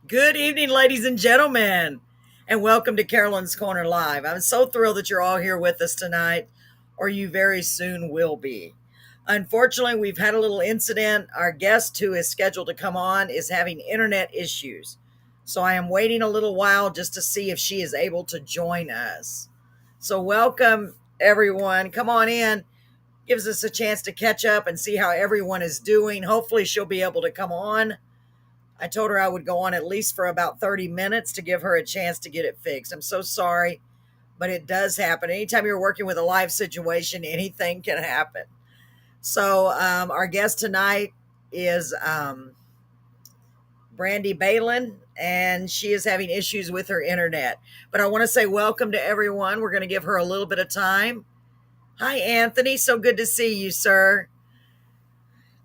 Good evening, ladies and gentlemen, and welcome to Carolyn's Corner Live. I'm so thrilled that you're all here with us tonight, or you very soon will be. Unfortunately, we've had a little incident. Our guest who is scheduled to come on is having internet issues. So I am waiting a little while just to see if she is able to join us. So, welcome, everyone. Come on in. Gives us a chance to catch up and see how everyone is doing. Hopefully, she'll be able to come on. I told her I would go on at least for about 30 minutes to give her a chance to get it fixed. I'm so sorry, but it does happen. Anytime you're working with a live situation, anything can happen. So, our guest tonight is Brandi Behlen, and she is having issues with her internet. But I want to say welcome to everyone. We're going to give her a little bit of time. Hi, Anthony. So good to see you, sir.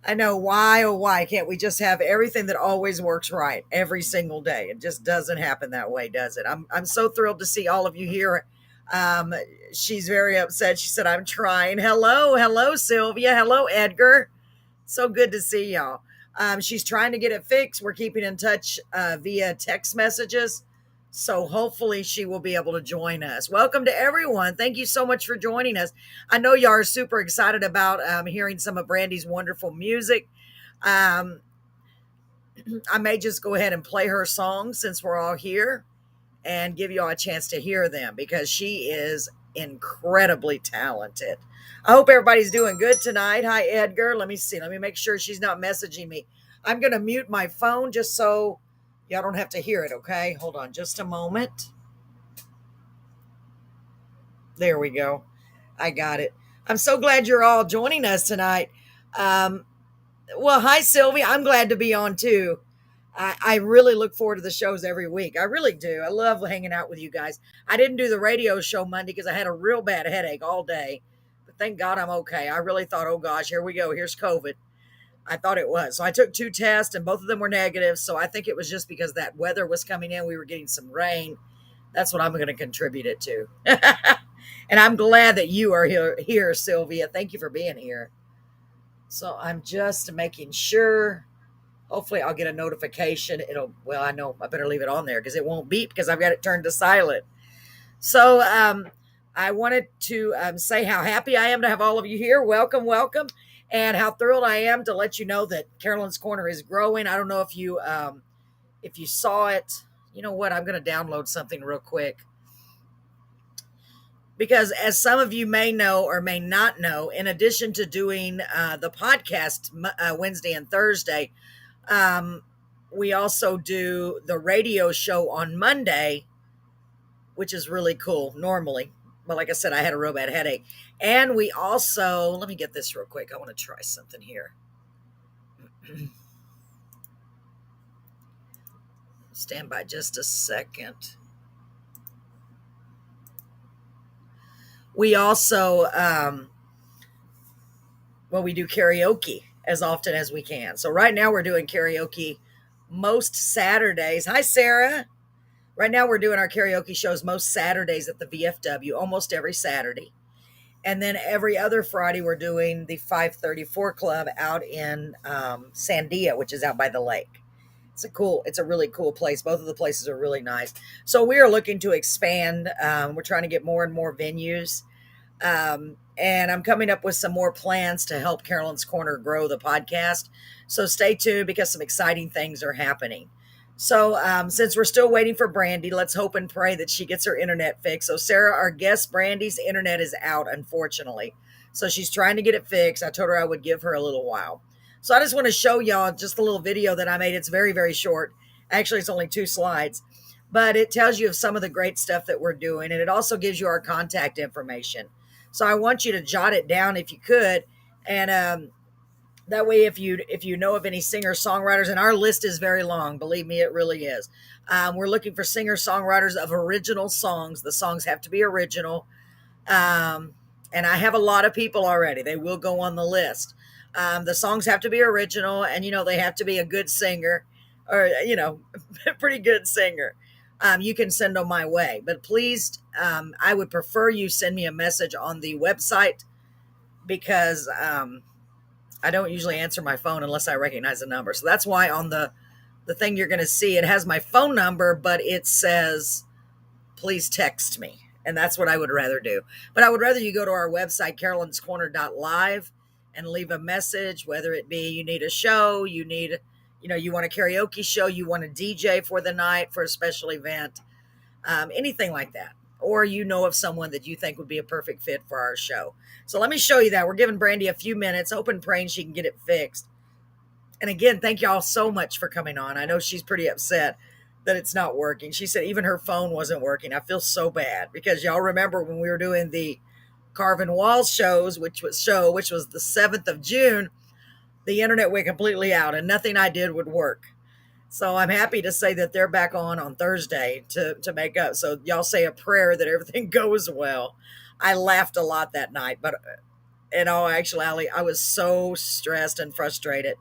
I know why, oh, why can't we just have everything that always works right every single day? It just doesn't happen that way, does it? I'm so thrilled to see all of you here. Um, she's very upset. She said, I'm trying. Hello, Sylvia. Hello, Edgar. So good to see y'all. She's trying to get it fixed. We're keeping in touch via text messages. So hopefully she will be able to join us. Welcome to everyone. Thank you so much for joining us. I know y'all are super excited about hearing some of Brandy's wonderful music. Um, I may just go ahead and play her songs since we're all here and give y'all a chance to hear them because she is incredibly talented. I hope everybody's doing good tonight. Hi, Edgar. Let me see. Let me make sure she's not messaging me. I'm going to mute my phone just so y'all don't have to hear it, okay? Hold on just a moment. There we go. I got it. I'm so glad you're all joining us tonight. Um, well, hi, Sylvia. I'm glad to be on too. I really look forward to the shows every week. I really do. I love hanging out with you guys. I didn't do the radio show Monday because I had a real bad headache all day. But thank God I'm okay. I really thought, oh gosh, here we go. Here's COVID. I thought it was. So I took two tests and both of them were negative. So I think it was just because that weather was coming in. We were getting some rain. That's what I'm going to contribute it to. And I'm glad that you are here, Sylvia. Thank you for being here. So I'm just making sure. Hopefully, I'll get a notification. Well, I know I better leave it on there because it won't beep because I've got it turned to silent. So I wanted to say how happy I am to have all of you here. Welcome, welcome. And how thrilled I am to let you know that Carolyn's Corner is growing. I don't know if you saw it. You know what? I'm going to download something real quick because as some of you may know or may not know, in addition to doing the podcast Wednesday and Thursday, um, we also do the radio show on Monday, which is really cool normally. But like I said, I had a real bad headache. And we also, let me get this real quick. I want to try something here. Stand by just a second. We also, we do karaoke as often as we can. So right now we're doing karaoke most Saturdays. Hi, Sarah. Right now we're doing our karaoke shows most Saturdays at the VFW, almost every Saturday. And then every other Friday we're doing the 534 Club out in Sandia, which is out by the lake. It's a really cool place. Both of the places are really nice. So we are looking to expand. We're trying to get more and more venues. And I'm coming up with some more plans to help Carolyn's Corner grow the podcast. So stay tuned because some exciting things are happening. So since we're still waiting for Brandi, let's hope and pray that she gets her internet fixed. So Sarah, our guest, Brandi's internet is out, unfortunately. So she's trying to get it fixed. I told her I would give her a little while. So I just want to show y'all just a little video that I made. It's very, very short. Actually, it's only 2 slides. But it tells you of some of the great stuff that we're doing. And it also gives you our contact information. So I want you to jot it down if you could. And that way, if you know of any singer songwriters, and our list is very long, believe me, it really is. We're looking for singer songwriters of original songs. The songs have to be original, and I have a lot of people already. They will go on the list. The songs have to be original, and they have to be a good singer, or a pretty good singer. You can send them my way, but please, I would prefer you send me a message on the website because I don't usually answer my phone unless I recognize the number. So that's why on the the thing you're going to see, it has my phone number, but it says, please text me. And that's what I would rather do. But I would rather you go to our website, carolinscorner.live, and leave a message, whether it be you need a show, you want a karaoke show, you want a DJ for the night for a special event, anything like that. Or you know of someone that you think would be a perfect fit for our show. So let me show you that. We're giving Brandi a few minutes, hoping, praying she can get it fixed. And again, thank y'all so much for coming on. I know she's pretty upset that it's not working. She said even her phone wasn't working. I feel so bad because y'all remember when we were doing the Carving Walls shows, which was the 7th of June, the internet went completely out and nothing I did would work. So I'm happy to say that they're back on Thursday to make up. So y'all say a prayer that everything goes well. I laughed a lot that night, but in all actuality, I was so stressed and frustrated.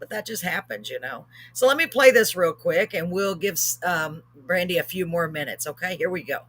But that just happens. So let me play this real quick, and we'll give Brandi a few more minutes. Okay, here we go.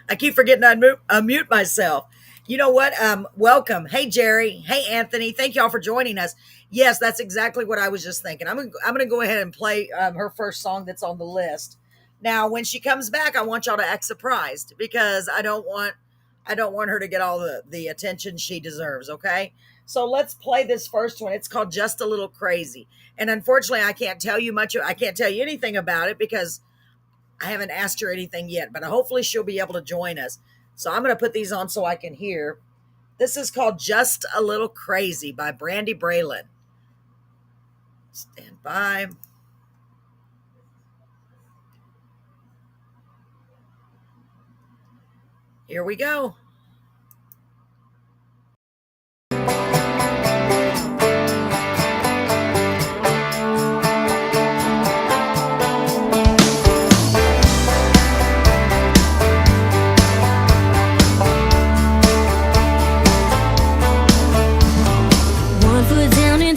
I keep forgetting to unmute myself. You know what? Welcome. Hey, Jerry. Hey, Anthony. Thank y'all for joining us. Yes, that's exactly what I was just thinking. I'm gonna go ahead and play her first song that's on the list. Now, when she comes back, I want y'all to act surprised because I don't want her to get all the attention she deserves. Okay. So let's play this first one. It's called Just a Little Crazy. And unfortunately, I can't tell you much. I can't tell you anything about it because I haven't asked her anything yet, but hopefully she'll be able to join us. So I'm going to put these on so I can hear. This is called Just a Little Crazy by Brandi Behlen. Stand by. Here we go.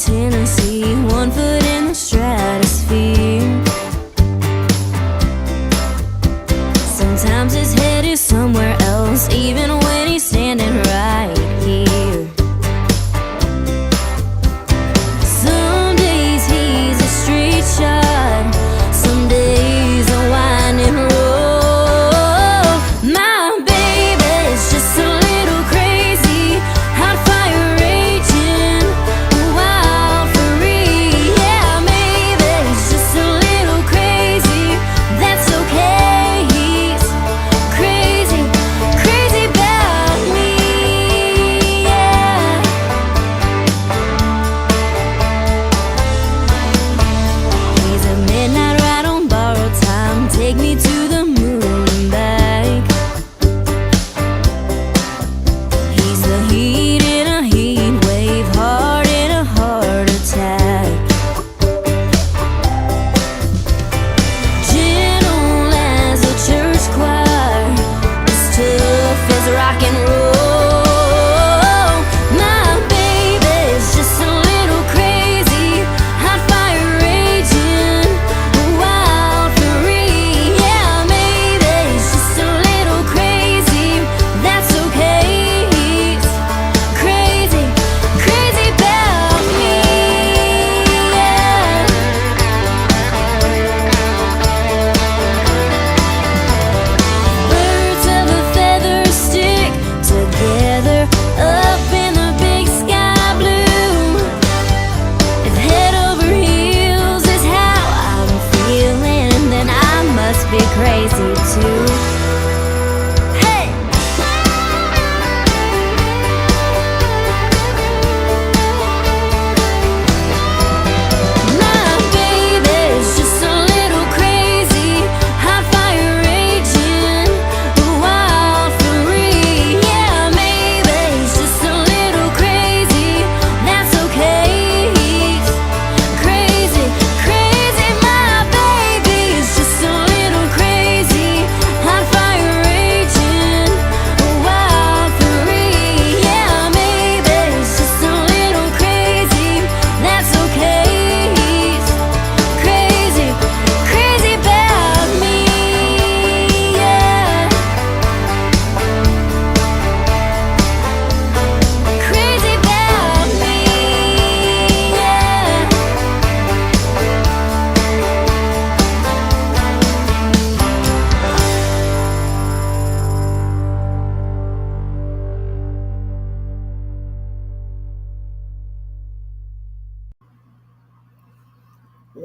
Tennessee, 1 foot in the stratosphere. Sometimes his head is somewhere else, even when he's standing right here. Some days he's a straight shot, some days a winding road. My baby's just a little crazy, hot fire raging, wild for real.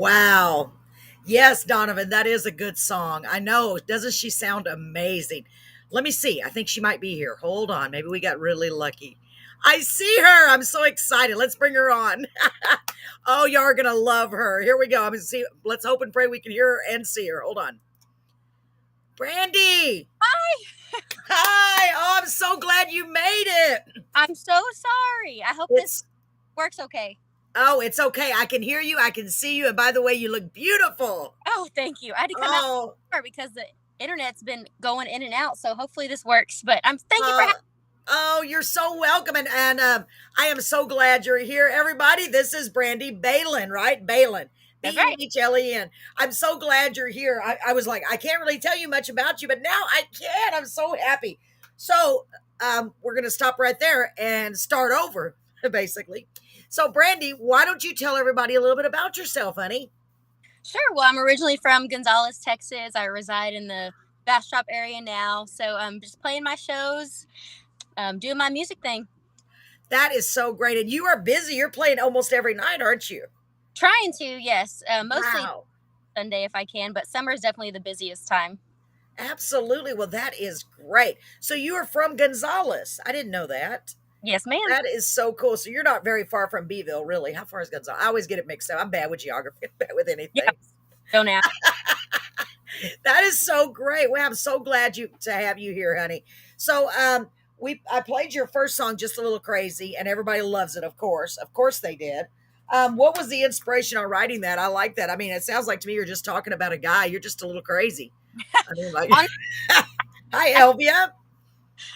Wow. Yes, Donovan, that is a good song. I know. Doesn't she sound amazing? Let me see. I think she might be here. Hold on. Maybe we got really lucky. I see her. I'm so excited. Let's bring her on. Oh, y'all are going to love her. Here we go. I'm going to see. Let's hope and pray we can hear her and see her. Hold on. Brandy. Hi. Hi. Oh, I'm so glad you made it. I'm so sorry. I hope this It's works okay. Oh, it's okay. I can hear you. I can see you. And by the way, you look beautiful. Oh, thank you. I had to come out Oh, because the internet's been going in and out, so hopefully this works. But thank you for uh, oh, you're so welcome. And I am so glad you're here. Everybody, this is Brandi Behlen, right? Behlen. That's right. Behlen. I'm so glad you're here. I was like, I can't really tell you much about you, but now I can. I'm so happy. So we're going to stop right there and start over, basically. So, Brandi, why don't you tell everybody a little bit about yourself, honey? Sure. Well, I'm originally from Gonzales, Texas. I reside in the Bastrop area now, so I'm just playing my shows, doing my music thing. That is so great. And you are busy. You're playing almost every night, aren't you? Trying to, yes, mostly Wow. Sunday if I can, but summer is definitely the busiest time. Absolutely. Well, that is great. So you are from Gonzales. I didn't know that. Yes, ma'am. That is so cool. So you're not very far from Beeville, really. How far is Gonzales? I always get it mixed up. I'm bad with geography, I'm bad with Yeah. anything. Don't ask. That is so great. Well, I'm so glad to have you here, honey. So I played your first song, Just a Little Crazy, and everybody loves it, of course. Of course they did. What was the inspiration on writing that? I like that. I mean, it sounds like to me you're just talking about a guy. You're just a little crazy. I mean, like, hi, Elvia.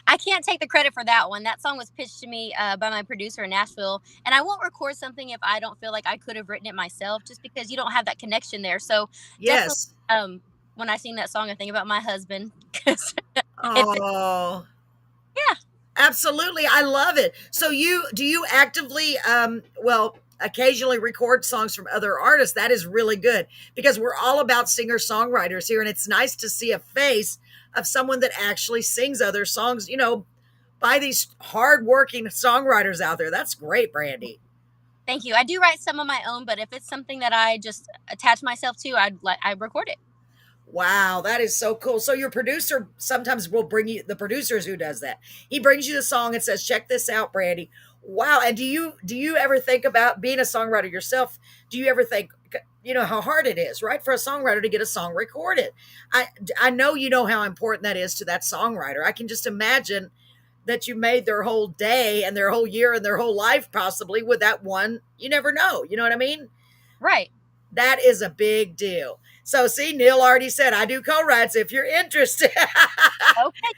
I can't take the credit for that one. That song was pitched to me by my producer in Nashville, and I won't record something if I don't feel like I could have written it myself, just because you don't have that connection there. So definitely, Yes. when I sing that song, I think about my husband because Oh, yeah, absolutely. I love it. So do you actively well occasionally record songs from other artists? That is really good because we're all about singer-songwriters here, and it's nice to see a face of someone that actually sings other songs, by these hardworking songwriters out there. That's great, Brandi. thank you. I do write some of my own, but if it's something that I just attach myself to, I record it. Wow, that is so cool. So your producer sometimes will bring you, the producer is who does that. He brings you the song and says, "Check this out, Brandi." Wow. And do you ever think about being a songwriter yourself? Do you ever think how hard it is, right, for a songwriter to get a song recorded? I know you know how important that is to that songwriter. I can just imagine that you made their whole day and their whole year and their whole life possibly with that one. You never know. You know what I mean? Right. That is a big deal. So, see, Neil already said I do co-writes if you're interested. Okay.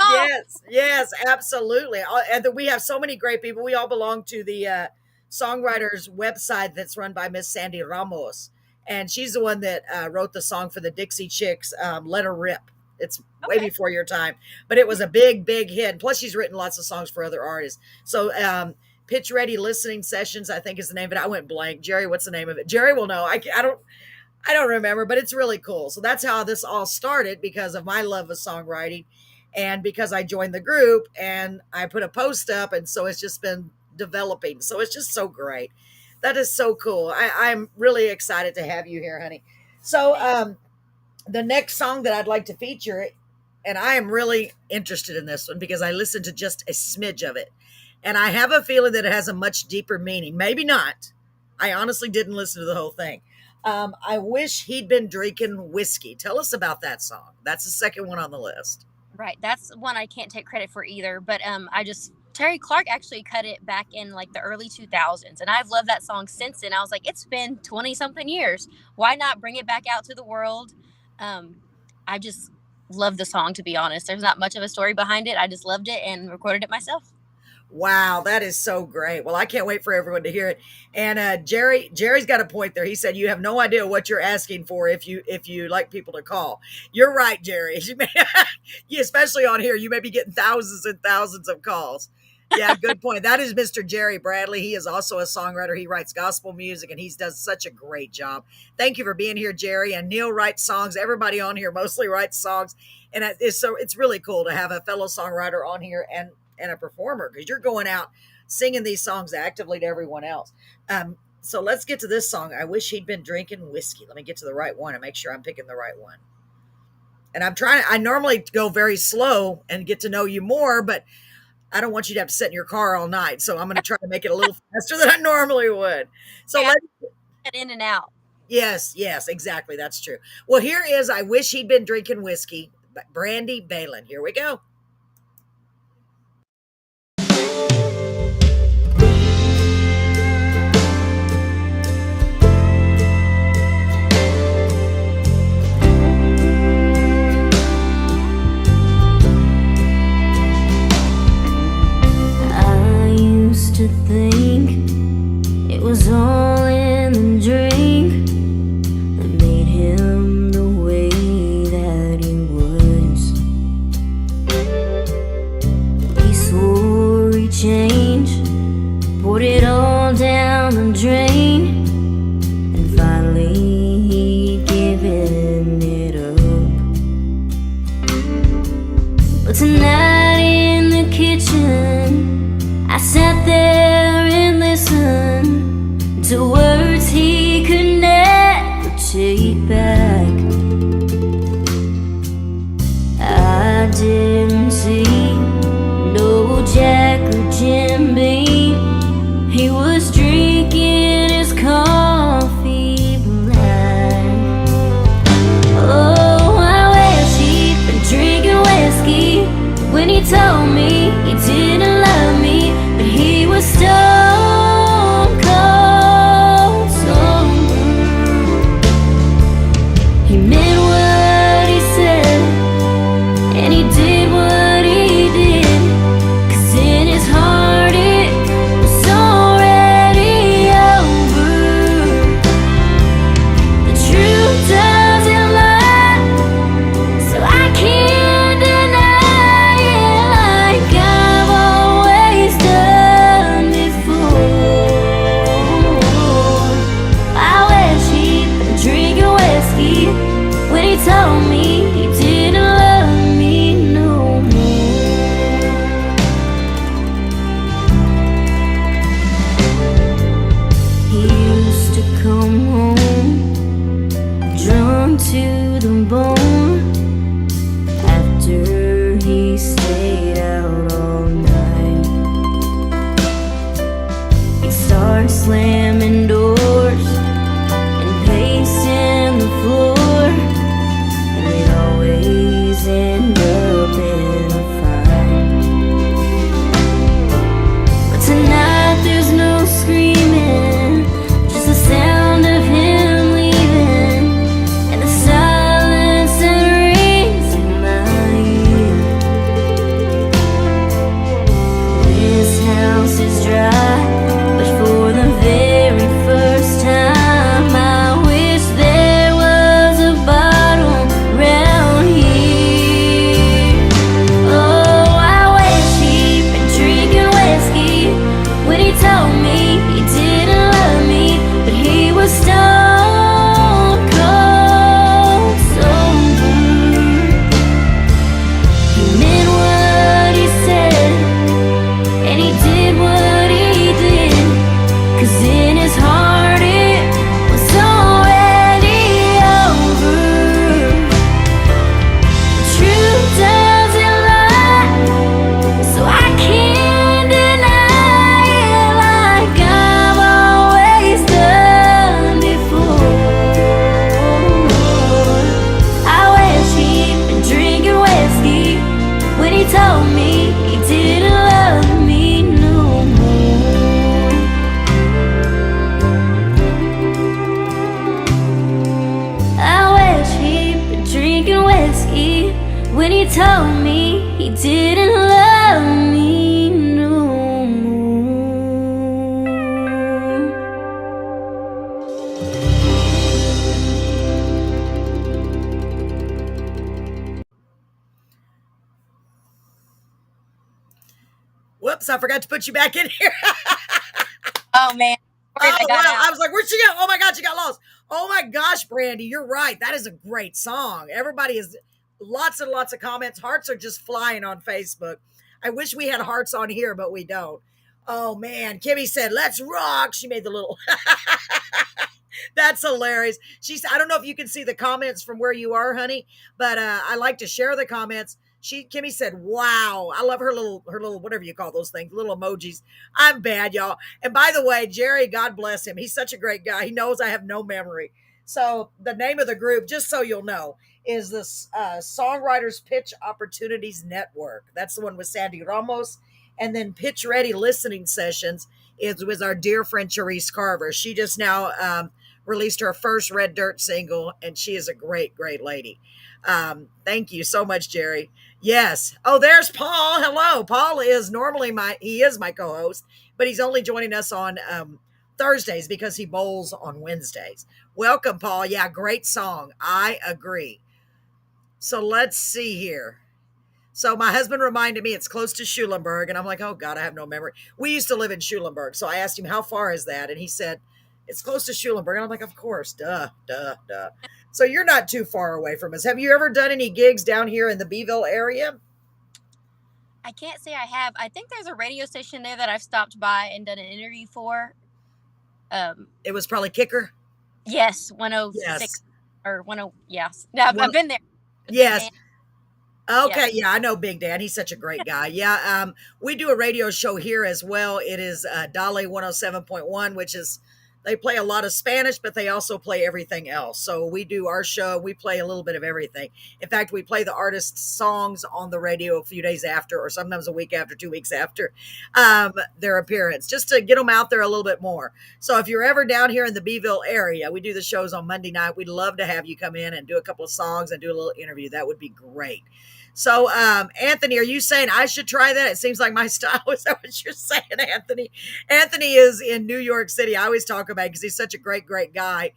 Oh, Yes, yes, absolutely. And we have so many great people. We all belong to the songwriters website that's run by Miss Sandy Ramos, and she's the one that wrote the song for the Dixie Chicks, "Let Her Rip." It's way okay. before your time, but it was a big, big hit. Plus, she's written lots of songs for other artists. So, Pitch Ready Listening Sessions, I think is the name of it. I went blank. Jerry, what's the name of it? Jerry will know. I don't remember, but it's really cool. So that's how this all started because of my love of songwriting and because I joined the group and I put a post up. And so it's just been developing. So it's just so great. That is so cool. I'm really excited to have you here, honey. So the next song that I'd like to feature, and I am really interested in this one because I listened to just a smidge of it. And I have a feeling that it has a much deeper meaning. Maybe not. I honestly didn't listen to the whole thing. I wish he'd been drinking whiskey. Tell us about that song. That's the second one on the list. Right. That's one I can't take credit for either. But Terry Clark actually cut it back in like the early 2000s. And I've loved that song since then. I was like, it's been 20 something years. Why not bring it back out to the world? I just love the song, to be honest. There's not much of a story behind it. I just loved it and recorded it myself. Wow, that is so great. Well, I can't wait for everyone to hear it. And Jerry's got a point there. He said you have no idea what you're asking for if you like people to call. You're right, Jerry. Especially on here, you may be getting thousands and thousands of calls. Yeah, good point. That is Mr. Jerry Bradley. He is also a songwriter. He writes gospel music and he does such a great job. Thank you for being here, Jerry. And Neil writes songs. Everybody on here mostly writes songs. And it's really cool to have a fellow songwriter on here and a performer because you're going out singing these songs actively to everyone else. So let's get to this song. I wish he'd been drinking whiskey. Let me get to the right one and make sure I'm picking the right one. And I normally go very slow and get to know you more, but I don't want you to have to sit in your car all night. So I'm going to try to make it a little faster than I normally would. So Yeah, let get in and out. Yes, yes, exactly. That's true. Well, here is I Wish He'd Been Drinking Whiskey, Brandi Behlen. Here we go. I used to think it was all in the drink that made him the way that he was. He swore he'd change, poured it all down the drain, and finally he'd given it up. But tonight in the kitchen, I sat there and listened to words he could never take back. I didn't see no Jack or Jim Beam. He was drinking his coffee black. Oh, I wish he'd been drinking whiskey when he told me he didn't love me, but he was stone cold sober. He meant what he said, and he did what he did, 'cause in his heart it was already over. The truth doesn't lie, so I can't deny it like I've always done before. I wish he'd been drinking whiskey when he told me he didn't love me no more. He used to come home drunk to the bone after he stayed out all night. He'd start slamming doors and pacing the floor, and we'd always end up in a fight. But tonight there's no screaming, just the sound of him leaving, and the silence that rings in my ear. This house is dry, but for the very first time I wish there was a bottle round here. Oh, I wish he'd been drinking whiskey when he told me he didn't love me, but he was stone cold sober. He meant what he said, and he did what he did, 'cause in his heart it was already over. The truth doesn't lie, so I can't deny it like I've always done before. I wish he'd been drinking whiskey when he told me he didn't love me no more. I wish he'd been drinking whiskey when he told me he didn't love me no more. Whoops, I forgot to put you back in here. Oh man, sorry Oh, I got wow. I out. was like, where'd she go? Oh my God, she got lost. Oh my gosh, Brandi, you're right. That is a great song. Everybody is lots and lots of comments. Hearts are just flying on Facebook. I wish we had hearts on here, but we don't. Oh man, Kimmy said, "Let's rock." She made the little. That's hilarious. She's. I don't know if you can see the comments from where you are, honey, but I like to share the comments. Kimmy said, "Wow, I love her little whatever you call those things, little emojis." I'm bad, y'all. And by the way, Jerry, God bless him. He's such a great guy. He knows I have no memory. So the name of the group, just so you'll know, is the Songwriters Pitch Opportunities Network. That's the one with Sandy Ramos, and then Pitch Ready Listening Sessions is with our dear friend Charisse Carver. She just now released her first Red Dirt single, and she is a great, great lady. Thank you so much, Jerry. Yes. Oh, there's Paul. Hello. Paul is normally he is my co-host, but he's only joining us on Thursdays because he bowls on Wednesdays. Welcome, Paul. Yeah, great song. I agree. So let's see here. So my husband reminded me it's close to Schulenburg, and I'm like, oh God, I have no memory. We used to live in Schulenburg, so I asked him how far is that, and he said it's close to Schulenburg. And I'm like, of course, duh, duh, duh. So you're not too far away from us. Have you ever done any gigs down here in the Beeville area? I can't say I have. I think there's a radio station there that I've stopped by and done an interview for. It was probably Kicker. Yes, 106 Yes. or 10. Yes, I've been there. Yes. Okay, Yeah. yeah, I know Big Dan. He's such a great guy. Yeah, we do a radio show here as well. It is Dale 107.1, which is they play a lot of Spanish, but they also play everything else. So we do our show. We play a little bit of everything. In fact, we play the artists' songs on the radio a few days after, or sometimes a week after, 2 weeks after their appearance, just to get them out there a little bit more. So if you're ever down here in the Beeville area, we do the shows on Monday night. We'd love to have you come in and do a couple of songs and do a little interview. That would be great. So, Anthony, are you saying I should try that? It seems like my style. Is that what you're saying, Anthony? Anthony is in New York City. I always talk about because he's such a great, great guy.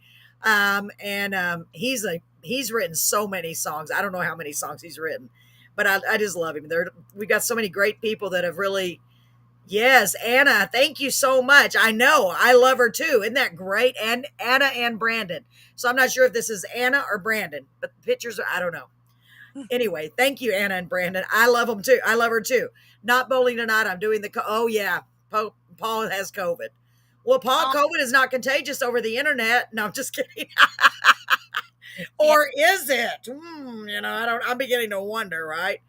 He's written so many songs. I don't know how many songs he's written, but I just love him. We got so many great people that have really. Yes, Anna, thank you so much. I know. I love her too. Isn't that great? And Anna and Brandon. So I'm not sure if this is Anna or Brandon, but the pictures are, I don't know. Anyway, thank you, Anna and Brandon. I love them too. I love her too. Not bowling tonight. I'm doing oh yeah. Paul has COVID. Well, Paul, COVID is not contagious over the internet. No, I'm just kidding. Or is it? I'm beginning to wonder, right?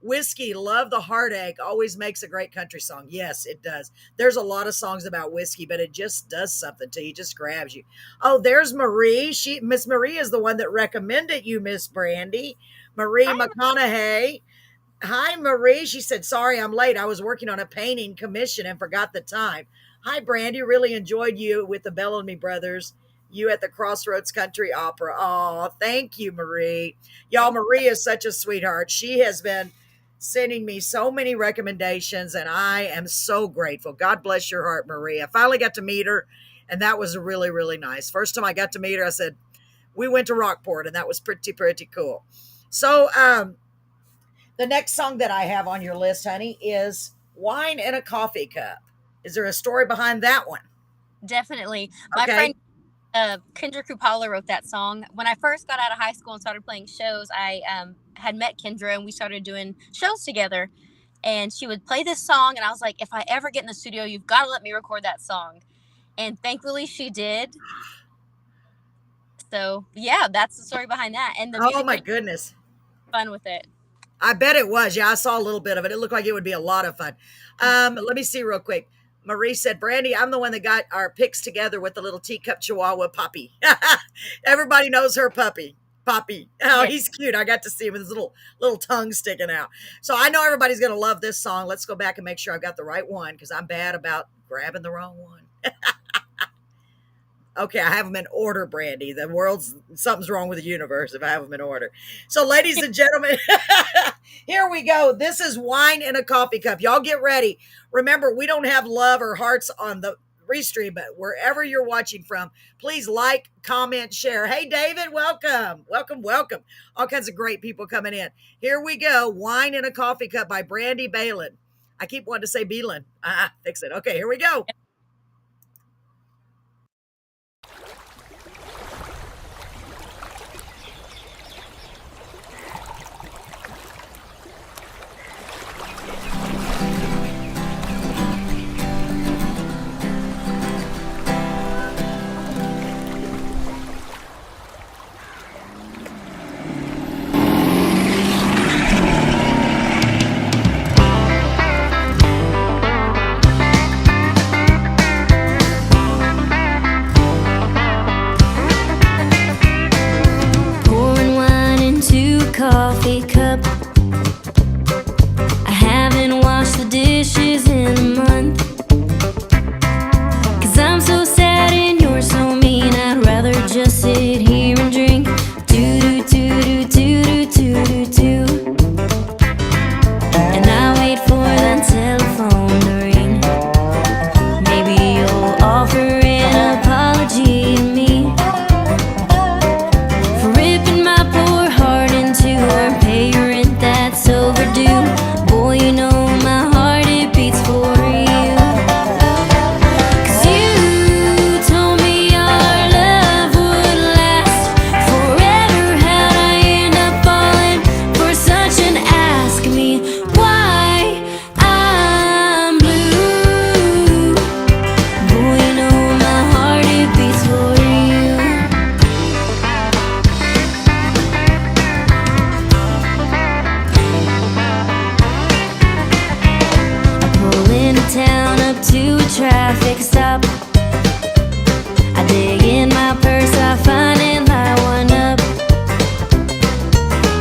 Whiskey, love the heartache, always makes a great country song. Yes, it does. There's a lot of songs about whiskey, but it just does something to you, just grabs you. Oh, there's Marie. Miss Marie is the one that recommended you, Miss Brandi. Marie McConaughey. Hi, Marie. She said, sorry, I'm late. I was working on a painting commission and forgot the time. Hi, Brandi. Really enjoyed you with the Bellamy Brothers. You at the Crossroads Country Opera. Oh, thank you, Marie. Y'all, Marie is such a sweetheart. She has been sending me so many recommendations, and I am so grateful. God bless your heart, Marie. I finally got to meet her, and that was really, really nice. First time I got to meet her, I said, we went to Rockport, and that was pretty, pretty cool. So the next song that I have on your list, honey, is Wine in a Coffee Cup. Is there a story behind that one? Definitely. My friend Kendra Kupala wrote that song. When I first got out of high school and started playing shows, I had met Kendra and we started doing shows together. And she would play this song, and I was like, if I ever get in the studio, you've got to let me record that song. And thankfully she did. So yeah, that's the story behind that. And oh my goodness, fun with it. I bet it was. Yeah, I saw a little bit of it. It looked like it would be a lot of fun. Let me see real quick. Marie said, Brandi, I'm the one that got our pics together with the little teacup chihuahua Poppy. Everybody knows her puppy. Poppy. Oh, yes. He's cute. I got to see him with his little tongue sticking out. So I know everybody's going to love this song. Let's go back and make sure I've got the right one because I'm bad about grabbing the wrong one. Okay, I have them in order, Brandi. Something's wrong with the universe if I have them in order. So, ladies and gentlemen, here we go. This is Wine in a Coffee Cup. Y'all get ready. Remember, we don't have love or hearts on the restream, but wherever you're watching from, please like, comment, share. Hey, David, welcome. Welcome, welcome. All kinds of great people coming in. Here we go. Wine in a Coffee Cup by Brandi Behlen. I keep wanting to say Behlen. Fix it. Okay, here we go. traffic stop. I dig in my purse, I find and light one up.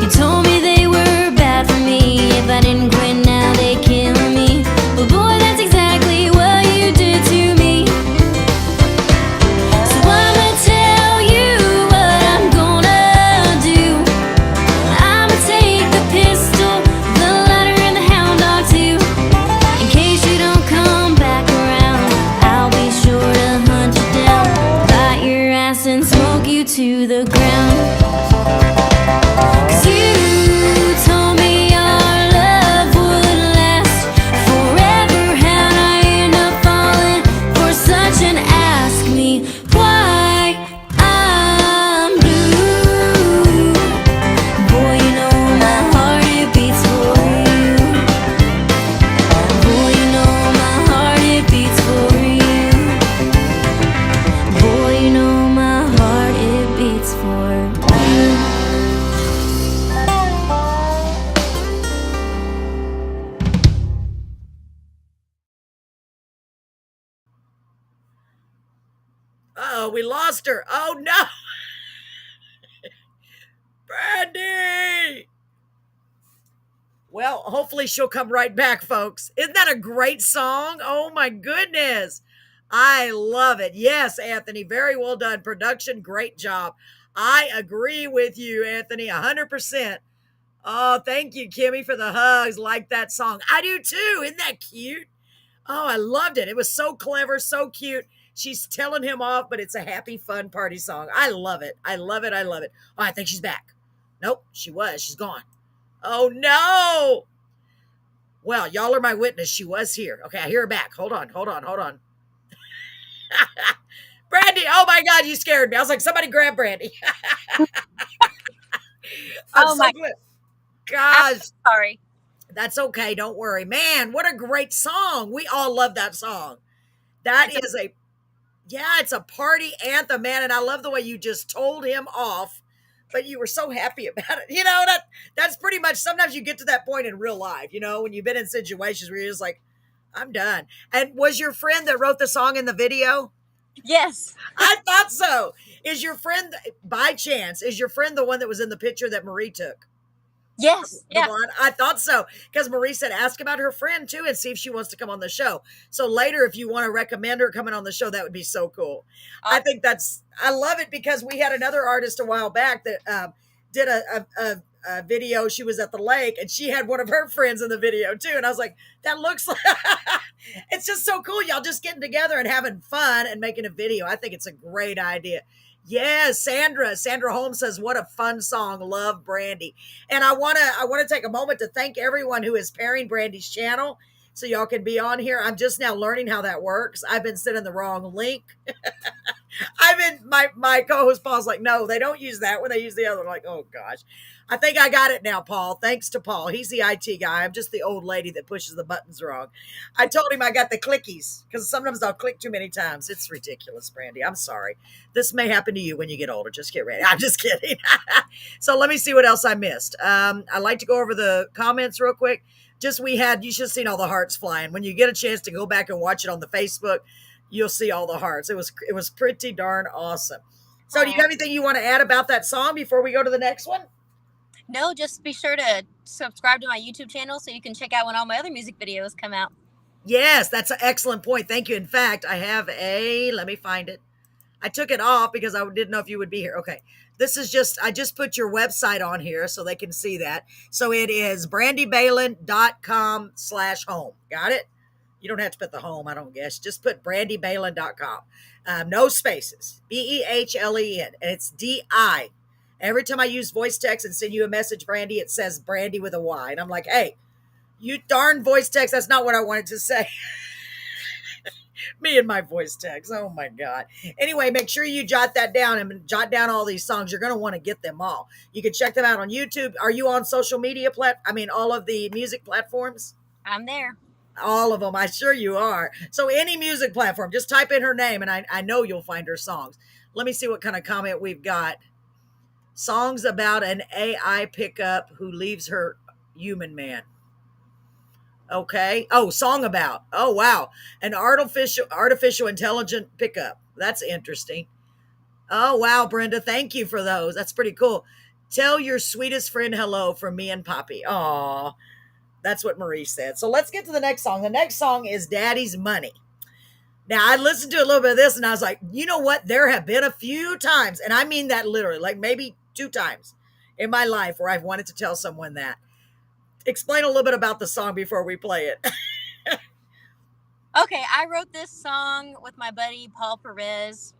You told me they were bad for me. If I didn't quit now, they'd kill me. But boy, that's exactly what you did to me. So I'ma tell you what I'm gonna do. I'ma take the pistol, the lighter, and the hound dog too. In case you don't come back around, I'll be sure to hunt you down, bite your ass and smoke you to the ground. 'Cause you told me our love would last forever. How'd I end up falling for such an ask me why I'm blue? Boy, you know my heart, it beats for you. Boy, you know my heart, it beats for you. Boy, you know my heart, it beats for you. Oh, we lost her. Oh no, Brandi. Well, hopefully she'll come right back, folks. Isn't that a great song? Oh my goodness. I love it. Yes, Anthony, very well done. Production, great job. I agree with you, Anthony, 100%. Oh, thank you, Kimmy, for the hugs. Like that song. I do too. Isn't that cute? Oh, I loved it. It was so clever, so cute. She's telling him off, but it's a happy, fun party song. I love it. I love it. I love it. Oh, I think she's back. Nope, she was. She's gone. Oh, no. Well, y'all are my witness. She was here. Okay, I hear her back. Hold on, hold on, hold on. Brandi, oh my God, you scared me. I was like, somebody grab Brandi. I'm Oh so my, glad. I'm Gosh, sorry. that's okay. Don't worry. Man, what a great song. We all love that song. That It's is a, yeah, it's a party anthem, man. And I love the way you just told him off, but you were so happy about it. That's pretty much, sometimes you get to that point in real life, when you've been in situations where you're just like, I'm done. And was your friend that wrote the song in the video? yes, I thought so. Is your friend, by chance, is your friend the one that was in the picture that Marie took? yes, The yeah. blonde? I thought so. Because Marie said, ask about her friend too and see if she wants to come on the show. So later, if you want to recommend her coming on the show, that would be so cool. I think I love it because we had another artist a while back that did a video. She was at the lake and she had one of her friends in the video too. And I was like, that looks like, it's just so cool. Y'all just getting together and having fun and making a video. I think it's a great idea. Yes, Sandra Holmes says, what a fun song. Love Brandi. And I want to take a moment to thank everyone who is pairing Brandi's channel so y'all can be on here. I'm just now learning how that works. I've been sending the wrong link. I've been my co-host Paul's like, no, they don't use that when they use the other. I'm like, oh gosh. I think I got it now, Paul. Thanks to Paul. He's the IT guy. I'm just the old lady that pushes the buttons wrong. I told him I got the clickies because sometimes I'll click too many times. It's ridiculous, Brandi. I'm sorry. This may happen to you when you get older. Just get ready. I'm just kidding. So let me see what else I missed. I like to go over the comments real quick. You should have seen all the hearts flying. When you get a chance to go back and watch it on the Facebook, you'll see all the hearts. It was pretty darn awesome. So do you have anything you want to add about that song before we go to the next one? No, just be sure to subscribe to my YouTube channel so you can check out when all my other music videos come out. Yes, that's an excellent point. Thank you. In fact, let me find it. I took it off because I didn't know if you would be here. Okay. I just put your website on here so they can see that. So it is brandibehlen.com/home. Got it? You don't have to put the home, I don't guess. Just put brandibehlen.com. No spaces. BEHLEN. And it's DI. Every time I use voice text and send you a message, Brandi, it says Brandi with a Y. And I'm like, hey, you darn voice text. That's not what I wanted to say. Me and my voice text. Oh my God. Anyway, make sure you jot that down and jot down all these songs. You're going to want to get them all. You can check them out on YouTube. Are you on social media all of the music platforms? I'm there. All of them. I'm sure you are. So any music platform, just type in her name and I know you'll find her songs. Let me see what kind of comment we've got. Songs about an AI pickup who leaves her human man. Okay. Oh, song about. Oh, wow. An artificial intelligent pickup. That's interesting. Oh, wow, Brenda. Thank you for those. That's pretty cool. Tell your sweetest friend hello from me and Poppy. Aw, that's what Marie said. So let's get to the next song. The next song is Daddy's Money. Now, I listened to a little bit of this and I was like, you know what? There have been a few times, and I mean that literally, like maybe two times in my life where I've wanted to tell someone that. Explain a little bit about the song before we play it. Okay, I wrote this song with my buddy Paul Perez.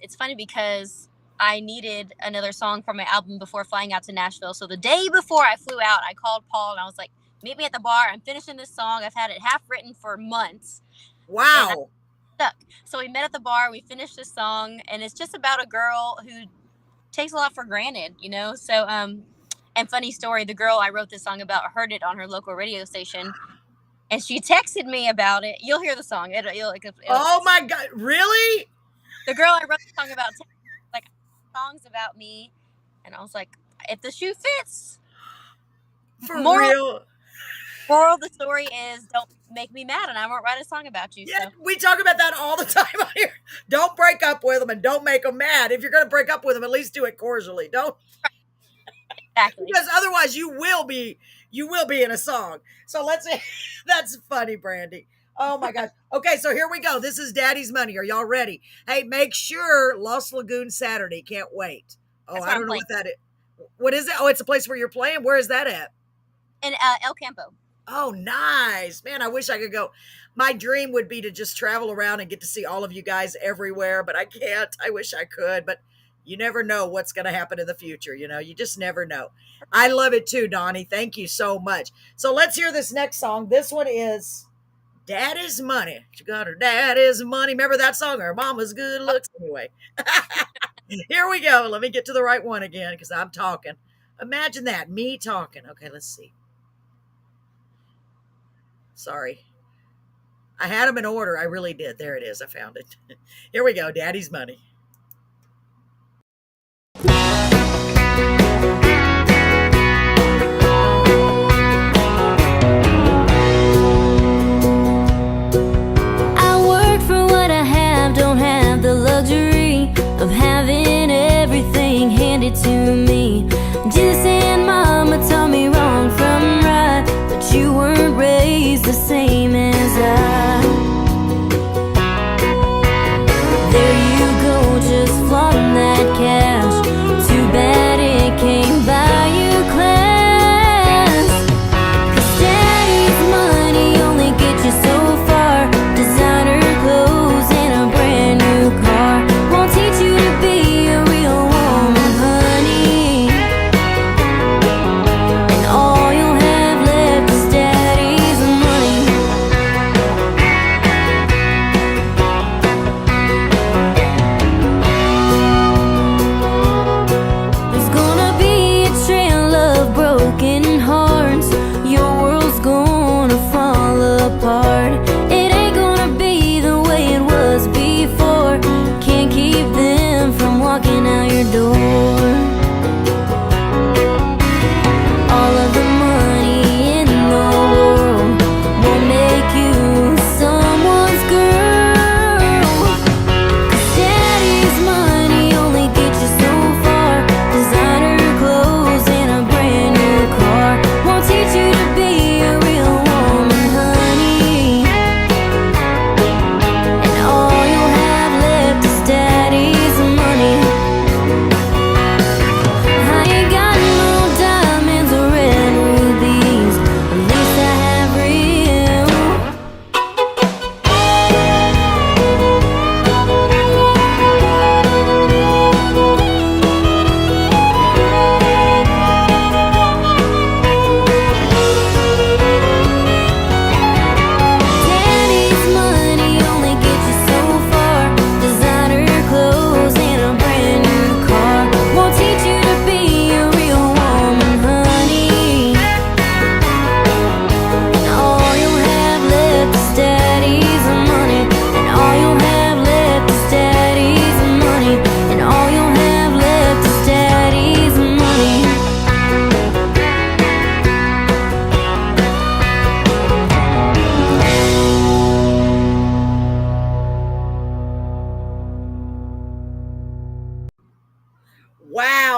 It's funny because I needed another song for my album before flying out to Nashville. So the day before I flew out, I called Paul and I was like, meet me at the bar. I'm finishing this song. I've had it half written for months. And I'm Wow. stuck. So we met at the bar. We finished this song. And it's just about a girl who takes a lot for granted, you know? So, and funny story, the girl I wrote this song about heard it on her local radio station. And she texted me about it. You'll hear the song. Oh my God. Really? The girl I wrote the song about, like, songs about me, and I was like, if the shoe fits. For moral, real? Moral of the story is, don't make me mad, and I won't write a song about you. Yeah, So we talk about that all the time on here. Don't break up with them and don't make them mad. If you're going to break up with them, at least do it cordially. Don't, exactly. because otherwise you will be in a song. So let's that's funny, Brandi. Oh my gosh. Okay, so here we go. This is Daddy's Money. Are y'all ready? Hey, make sure Los Lagoon Saturday. Can't wait. Oh, That's I what don't I'm know playing. what that is. What is it? Oh, it's a place where you're playing. Where is that at? And El Campo. Oh, nice. Man, I wish I could go. My dream would be to just travel around and get to see all of you guys everywhere, but I can't. I wish I could, but you never know what's going to happen in the future. You know, you just never know. I love it too, Donnie. Thank you so much. So let's hear this next song. This one is Daddy's Money. She got her daddy's money. Remember that song? Her mama's good looks. Anyway, here we go. Let me get to the right one again because I'm talking. Imagine that, me talking. Okay, let's see. Sorry. I had them in order. I really did. There it is. I found it. Here we go. Daddy's Money. I work for what I have, don't have the luxury of having everything handed to me. Jesus and Mama taught me wrong from right, but you weren't raised the same as I. There you go, just flaunting that cash. Too bad it came by you class. 'Cause daddy's money only gets you so far. Designer clothes and a brand new car won't teach you to be a real woman, honey. And all you'll have left is daddy's money.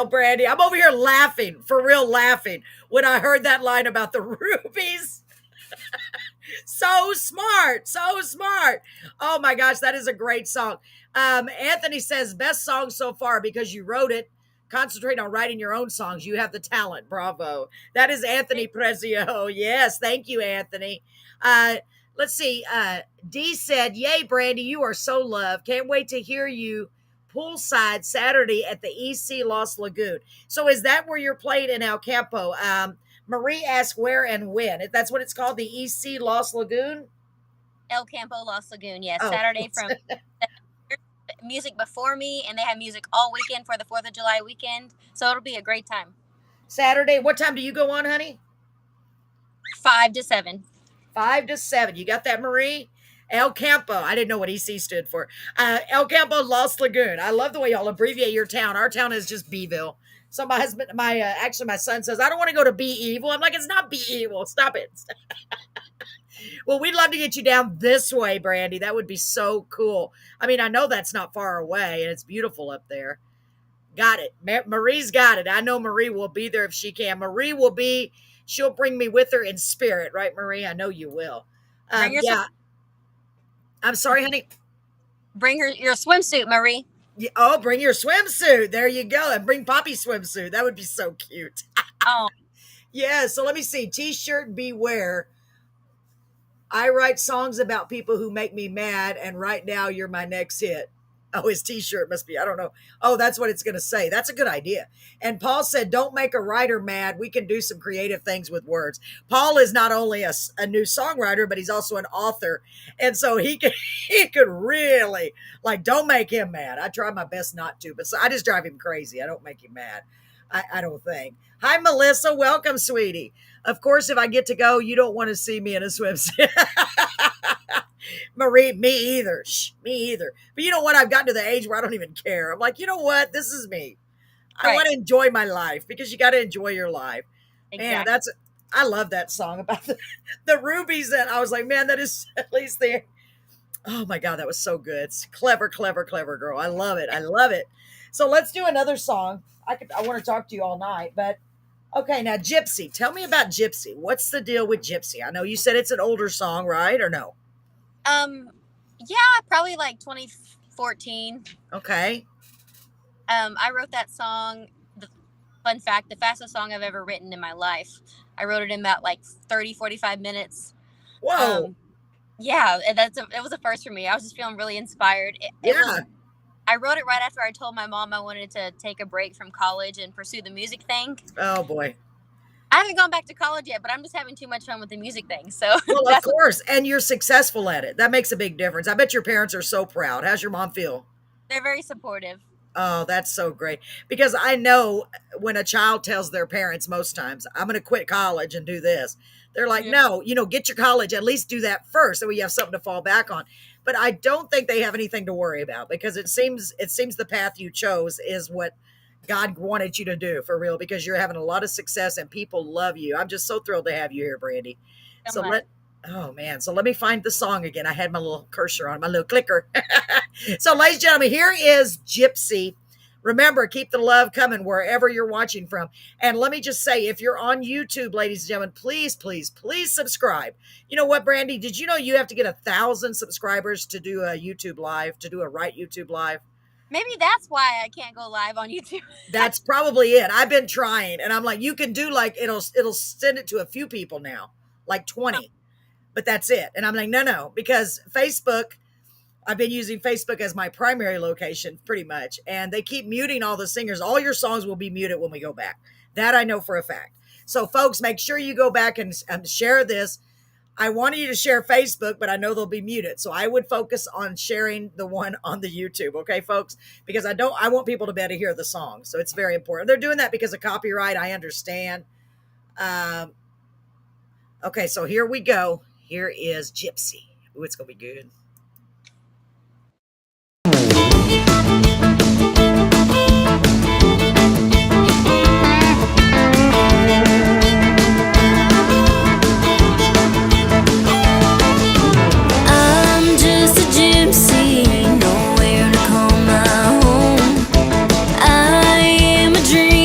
now, Brandi. I'm over here laughing, for real laughing, when I heard that line about the rubies. So smart, so smart. Oh my gosh, that is a great song. Anthony says, best song so far because you wrote it. Concentrate on writing your own songs. You have the talent. Bravo. That is Anthony Prezio. Yes, thank you, Anthony. Uh, let's see. D said, yay, Brandi, you are so loved. Can't wait to hear you poolside Saturday at the EC Los Lagoon. So is that where you're playing in El Campo? Marie asked where and when. That's what it's called, the EC Los Lagoon? El Campo Los Lagoon, yes. Oh. Saturday from music before me, and they have music all weekend for the 4th of July weekend. So it'll be a great time. Saturday, what time do you go on, honey? 5 to 7. 5 to 7. You got that, Marie? El Campo. I didn't know what EC stood for. El Campo Los Lagoon. I love the way y'all abbreviate your town. Our town is just Beeville. So my husband, actually my son says, I don't want to go to Be Evil. I'm like, it's not Be Evil. Stop it. Well, we'd love to get you down this way, Brandi. That would be so cool. I mean, I know that's not far away, and it's beautiful up there. Got it. Marie's got it. I know Marie will be there if she can. She'll bring me with her in spirit, right, Marie? I know you will. Yeah. I'm sorry, honey. Bring your swimsuit, Marie. Oh, bring your swimsuit. There you go. And bring Poppy's swimsuit. That would be so cute. Oh. Yeah, so let me see. T-shirt, beware. I write songs about people who make me mad, and right now you're my next hit. Oh, his T-shirt must be, I don't know. Oh, that's what it's going to say. That's a good idea. And Paul said, don't make a writer mad. We can do some creative things with words. Paul is not only a new songwriter, but he's also an author. And so he could really, like, don't make him mad. I try my best not to, but so I just drive him crazy. I don't make him mad. I don't think. Hi, Melissa. Welcome, sweetie. Of course, if I get to go, you don't want to see me in a swimsuit. Marie, me either. Me either. But you know what? I've gotten to the age where I don't even care. I'm like, you know what? This is me. I want to enjoy my life because you got to enjoy your life. Exactly. Man, I love that song about the rubies. That I was like, man, that is at least there. Oh my God, that was so good. It's clever, clever, clever girl. I love it. I love it. So let's do another song. I want to talk to you all night, but okay. Now, Gypsy, tell me about Gypsy. What's the deal with Gypsy? I know you said it's an older song, right? Or no? Yeah, probably like 2014. Okay. I wrote that song. Fun fact, the fastest song I've ever written in my life. I wrote it in about like 30, 45 minutes. Whoa. Yeah, it was a first for me. I was just feeling really inspired. I wrote it right after I told my mom I wanted to take a break from college and pursue the music thing. Oh boy. I haven't gone back to college yet, but I'm just having too much fun with the music thing. So well, of course. And you're successful at it. That makes a big difference. I bet your parents are so proud. How's your mom feel? They're very supportive. Oh, that's so great. Because I know when a child tells their parents most times, I'm going to quit college and do this. They're like, no, get your college, at least do that first. So we have something to fall back on. But I don't think they have anything to worry about because it seems the path you chose is what God wanted you to do for real, because you're having a lot of success and people love you. I'm just so thrilled to have you here, Brandi. So let me find the song again. I had my little cursor on, my little clicker. So ladies and gentlemen, here is Gypsy. Remember, keep the love coming wherever you're watching from. And let me just say, if you're on YouTube, ladies and gentlemen, please, please, please subscribe. You know what, Brandi? Did you know you have to get 1,000 subscribers to do a YouTube live, to do a right YouTube live? Maybe that's why I can't go live on YouTube. That's probably it. I've been trying, and I'm like, you can do like, it'll send it to a few people now, like 20, but that's it. And I'm like, no, because Facebook, I've been using Facebook as my primary location pretty much. And they keep muting all the singers. All your songs will be muted when we go back. That I know for a fact. So folks, make sure you go back and share this. I wanted you to share Facebook, but I know they'll be muted. So I would focus on sharing the one on the YouTube. Okay, folks, because I want people to be able to hear the song. So it's very important. They're doing that because of copyright. I understand. Okay, so here we go. Here is Gypsy. Ooh, it's going to be good. Nowhere to call my home. I am a dream.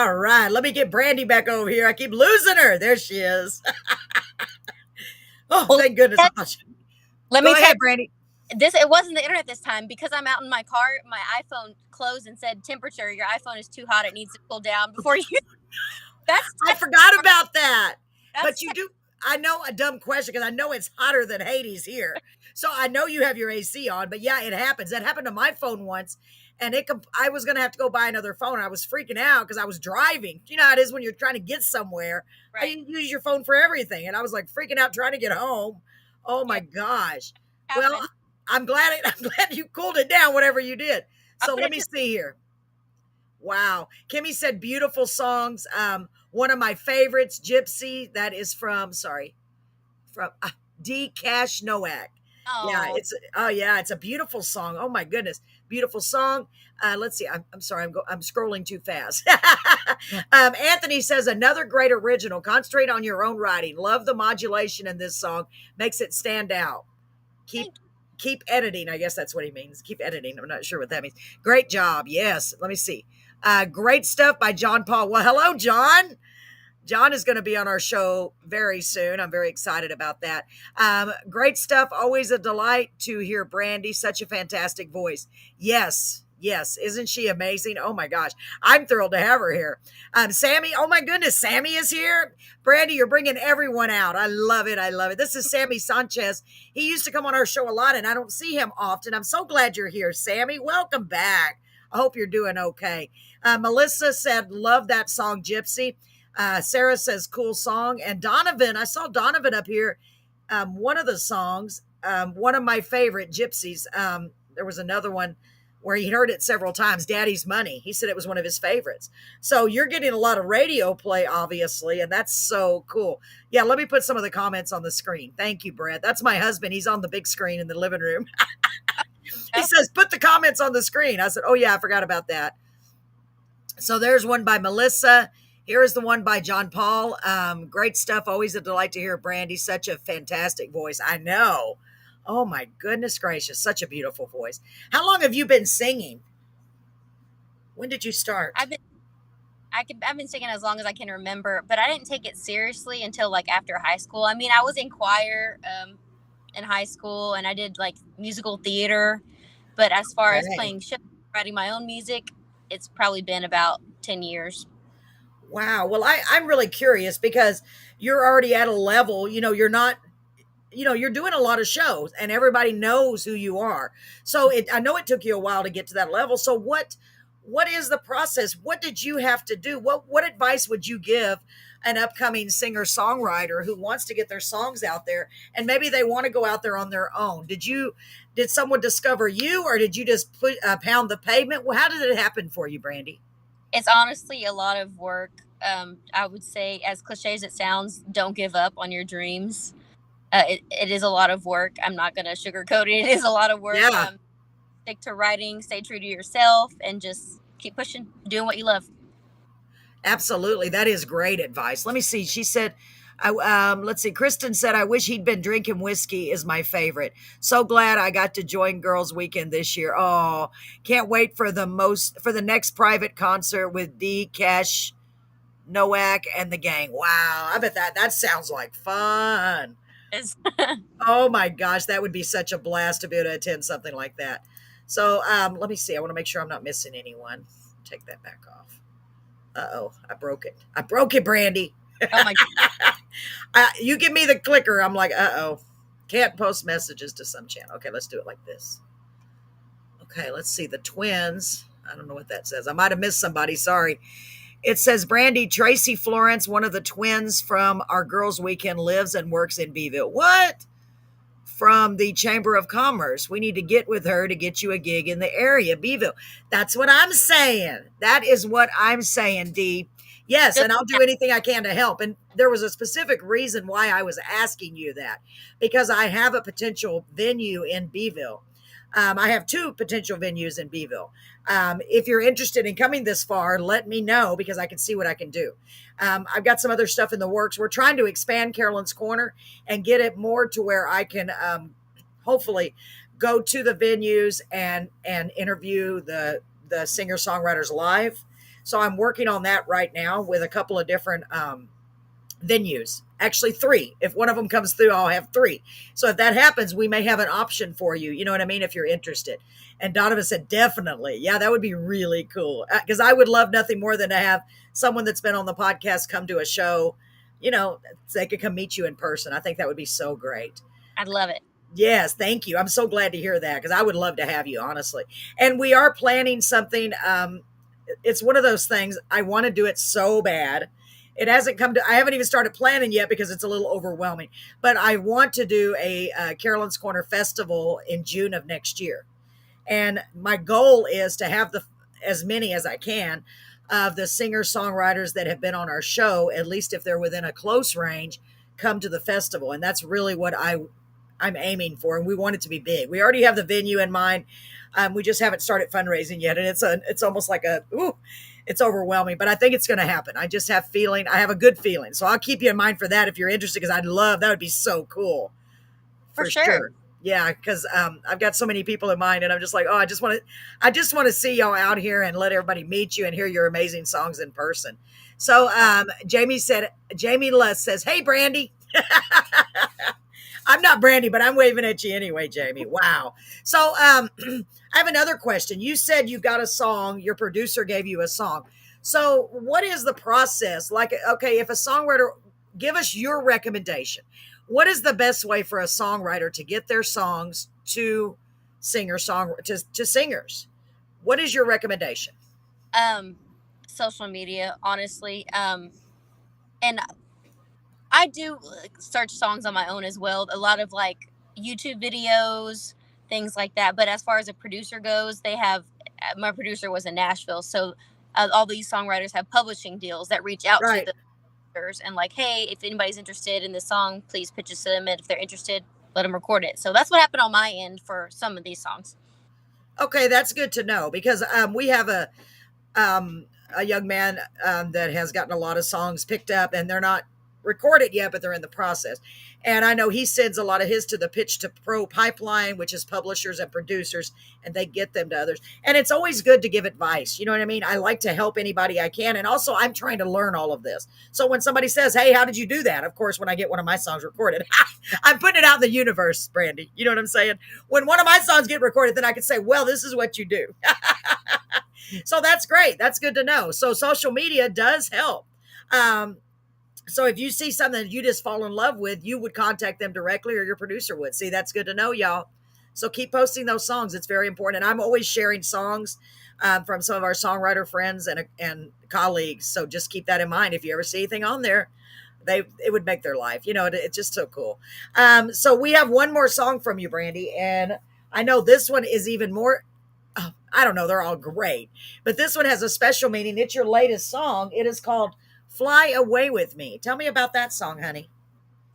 All right, let me get Brandi back over here. I keep losing her. There she is. Oh, Well, thank goodness. I thought she... let Go me tell ahead, you, Brandi. it wasn't the internet this time because I'm out in my car. My iPhone closed and said temperature. Your iPhone is too hot. It needs to cool down before you. That's I forgot about that. that's But you do. I know a dumb question because I know it's hotter than Hades here. So I know you have your AC on, but yeah, it happens. That happened to my phone once, and I was gonna have to go buy another phone. I was freaking out because I was driving. You know how it is when you're trying to get somewhere. right. You use your phone for everything, and I was like freaking out trying to get home. Oh Yeah, my gosh. Well, happening. I'm glad you cooled it down, whatever you did. I So put let it me to see here. Wow. Kimmy said beautiful songs. One of my favorites, Gypsy, that is from, sorry, from D. Cash Nowak. Yeah, oh, it's a beautiful song. Oh my goodness, beautiful song. Let's see. I'm sorry. I'm scrolling too fast. Anthony says another great original. Concentrate on your own writing. Love the modulation in this song. Makes it stand out. Keep thank you. keep editing. I guess that's what he means. Keep editing. I'm not sure what that means. Great job. Yes. Let me see. Great stuff by John Paul. Well, hello, John. John is going to be on our show very soon. I'm very excited about that. Great stuff. Always a delight to hear Brandi. Such a fantastic voice. Yes. Yes. Isn't she amazing? Oh my gosh. I'm thrilled to have her here. Sammy. Oh my goodness. Sammy is here. Brandi, you're bringing everyone out. I love it. I love it. This is Sammy Sanchez. He used to come on our show a lot and I don't see him often. I'm so glad you're here, Sammy. Welcome back. I hope you're doing okay. Melissa said, love that song, Gypsy. Sarah says, cool song. And Donovan, I saw Donovan up here. One of the songs, one of my favorite Gypsies. There was another one where he heard it several times, Daddy's Money. He said it was one of his favorites. So you're getting a lot of radio play, obviously, and that's so cool. Yeah, let me put some of the comments on the screen. Thank you, Brett. That's my husband. He's on the big screen in the living room. He says, put the comments on the screen. I said, oh, yeah, I forgot about that. So there's one by Melissa. Here is the one by John Paul. Great stuff. Always a delight to hear Brandi. Such a fantastic voice. I know. Oh my goodness gracious. Such a beautiful voice. How long have you been singing? When did you start? I've been singing as long as I can remember, but I didn't take it seriously until like after high school. I mean, I was in choir in high school, and I did like musical theater. But as far as Okay. playing shows, writing my own music, it's probably been about 10 years. Wow. Well, I'm really curious because you're already at a level, you're not, you're doing a lot of shows and everybody knows who you are. So I know it took you a while to get to that level. So what is the process? What did you have to do? What advice would you give an upcoming singer songwriter who wants to get their songs out there and maybe they want to go out there on their own? Did someone discover you or did you just pound the pavement? Well, how did it happen for you, Brandi? It's honestly a lot of work. I would say, as cliche as it sounds, don't give up on your dreams. It is a lot of work. I'm not going to sugarcoat it. It is a lot of work. Yeah. Stick to writing, stay true to yourself, and just keep pushing, doing what you love. Absolutely. That is great advice. Let me see. She said, let's see. Kristen said, I wish he'd been drinking whiskey is my favorite. So glad I got to join Girls Weekend this year. Oh, can't wait for the next private concert with D Cash Nowak and the gang. Wow. I bet that sounds like fun. It's Oh my gosh. That would be such a blast to be able to attend something like that. So, let me see. I want to make sure I'm not missing anyone. Take that back off. Uh-oh, I broke it. I broke it, Brandi. oh my You give me the clicker. I'm like, uh-oh. Can't post messages to some channel. Okay, let's do it like this. Okay, let's see. The twins. I don't know what that says. I might have missed somebody. Sorry. It says, Brandi, Tracy Florence, one of the twins from our Girls Weekend, lives and works in Beeville. What? From the Chamber of Commerce. We need to get with her to get you a gig in the area, Beeville. That's what I'm saying. That is what I'm saying, Dee. Yes, and I'll do anything I can to help. And there was a specific reason why I was asking you that, because I have a potential venue in Beeville. I have two potential venues in Beeville. If you're interested in coming this far, let me know because I can see what I can do. I've got some other stuff in the works. We're trying to expand Carolyn's Corner and get it more to where I can hopefully go to the venues and interview the singer songwriters live. So I'm working on that right now with a couple of different venues. Actually, three. If one of them comes through, I'll have three. So if that happens, we may have an option for you. You know what I mean? If you're interested. And Donovan said, definitely. Yeah, that would be really cool. Because I would love nothing more than to have someone that's been on the podcast come to a show. So they could come meet you in person. I think that would be so great. I'd love it. Yes, thank you. I'm so glad to hear that because I would love to have you, honestly. And we are planning something. It's one of those things. I want to do it so bad. It hasn't come to. I haven't even started planning yet because it's a little overwhelming. But I want to do a Carolyn's Corner festival in June of next year, and my goal is to have as many as I can of the singer songwriters that have been on our show, at least if they're within a close range, come to the festival, and that's really what I'm aiming for, and we want it to be big. We already have the venue in mind. We just haven't started fundraising yet, and it's almost like it's overwhelming, but I think it's going to happen. I just have feeling. I have a good feeling, so I'll keep you in mind for that if you're interested, because that would be so cool. For sure. Yeah, because I've got so many people in mind, and I'm just like, I just want to see y'all out here and let everybody meet you and hear your amazing songs in person. So Jamie Les says, "Hey, Brandi." I'm not Brandi, but I'm waving at you anyway, Jamie. Wow. So I have another question. You said you got a song. Your producer gave you a song. So what is the process? Like, okay, if a songwriter, give us your recommendation. What is the best way for a songwriter to get their songs to to singers? What is your recommendation? Social media, honestly. And I do search songs on my own as well. A lot of like YouTube videos, things like that. But as far as a producer goes, my producer was in Nashville. So all these songwriters have publishing deals that reach out to Right. the producers and like, hey, if anybody's interested in this song, please pitch it to them. And if they're interested, let them record it. So that's what happened on my end for some of these songs. Okay, that's good to know because we have a young man that has gotten a lot of songs picked up, and they're not recorded yet, but they're in the process. And I know he sends a lot of his to the Pitch to Pro pipeline, which is publishers and producers, and they get them to others. And it's always good to give advice. You know what I mean? I like to help anybody I can. And also, I'm trying to learn all of this. So when somebody says, hey, how did you do that? Of course, when I get one of my songs recorded, I'm putting it out in the universe, Brandi. You know what I'm saying? When one of my songs get recorded, then I can say, well, this is what you do. So that's great. That's good to know. So social media does help. So if you see something that you just fall in love with, you would contact them directly, or your producer would. See, that's good to know, y'all. So keep posting those songs. It's very important. And I'm always sharing songs from some of our songwriter friends and colleagues. So just keep that in mind. If you ever see anything on there, it would make their life. It's just so cool. So we have one more song from you, Brandi. And I know this one is even more, I don't know, they're all great. But this one has a special meaning. It's your latest song. It is called Fly Away With Me. Tell me about that song, honey.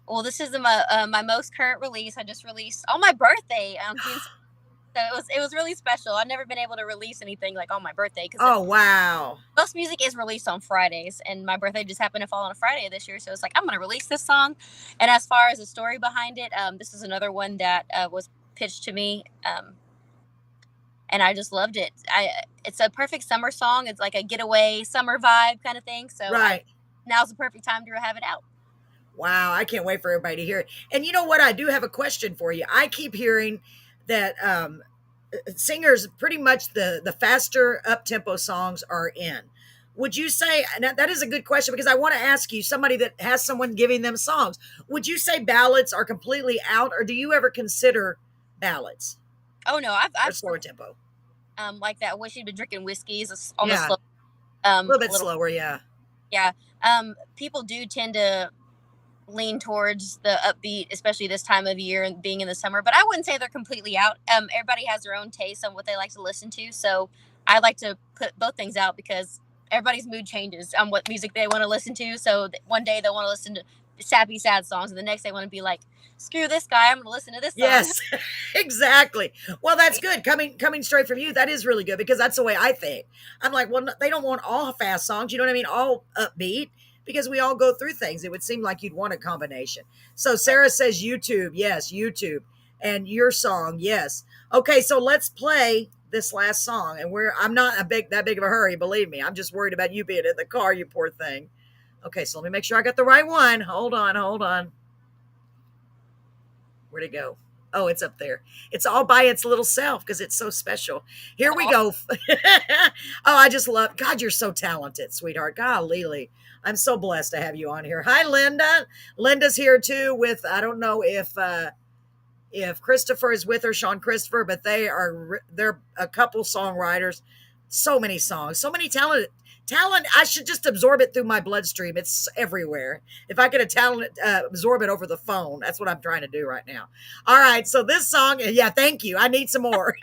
Well, this is my most current release. I just released on my birthday. So it was really special. I've never been able to release anything like on my birthday. Oh, wow. Most music is released on Fridays, and my birthday just happened to fall on a Friday this year. So it's like, I'm going to release this song. And as far as the story behind it, this is another one that was pitched to me. And I just loved it. It's a perfect summer song. It's like a getaway summer vibe kind of thing. So right. Now's the perfect time to have it out. Wow, I can't wait for everybody to hear it. And you know what? I do have a question for you. I keep hearing that singers, pretty much the faster up-tempo songs are in. Would you say, that is a good question, because I want to ask you, somebody that has someone giving them songs, would you say ballads are completely out, or do you ever consider ballads? Oh, no, I've slower tempo. Like that Wish You'd Been Drinking Whiskey is on the slow. A little bit slower, yeah. Yeah. People do tend to lean towards the upbeat, especially this time of year and being in the summer, but I wouldn't say they're completely out. Everybody has their own taste on what they like to listen to. So I like to put both things out because everybody's mood changes on what music they want to listen to. So one day they'll want to listen to sappy, sad songs, and the next they want to be like, screw this guy, I'm going to listen to this song. Yes, exactly. Well, that's good. Coming straight from you, that is really good, because that's the way I think. I'm like, well, they don't want all fast songs. You know what I mean? All upbeat, because we all go through things. It would seem like you'd want a combination. So Sarah says YouTube. Yes, YouTube. And your song. Yes. Okay, so let's play this last song, and I'm not that big of a hurry, believe me. I'm just worried about you being in the car, you poor thing. Okay, so let me make sure I got the right one. Hold on. Where'd it go? Oh, it's up there. It's all by its little self because it's so special. Here we go. Oh, I just love, God, you're so talented, sweetheart. Golly, I'm so blessed to have you on here. Hi, Linda. Linda's here too with, I don't know if Christopher is with her, Sean Christopher, but they're a couple songwriters. So many songs, so many talent. I should just absorb it through my bloodstream. It's everywhere. If I could absorb it over the phone, that's what I'm trying to do right now. All right, so this song, yeah, thank you. I need some more.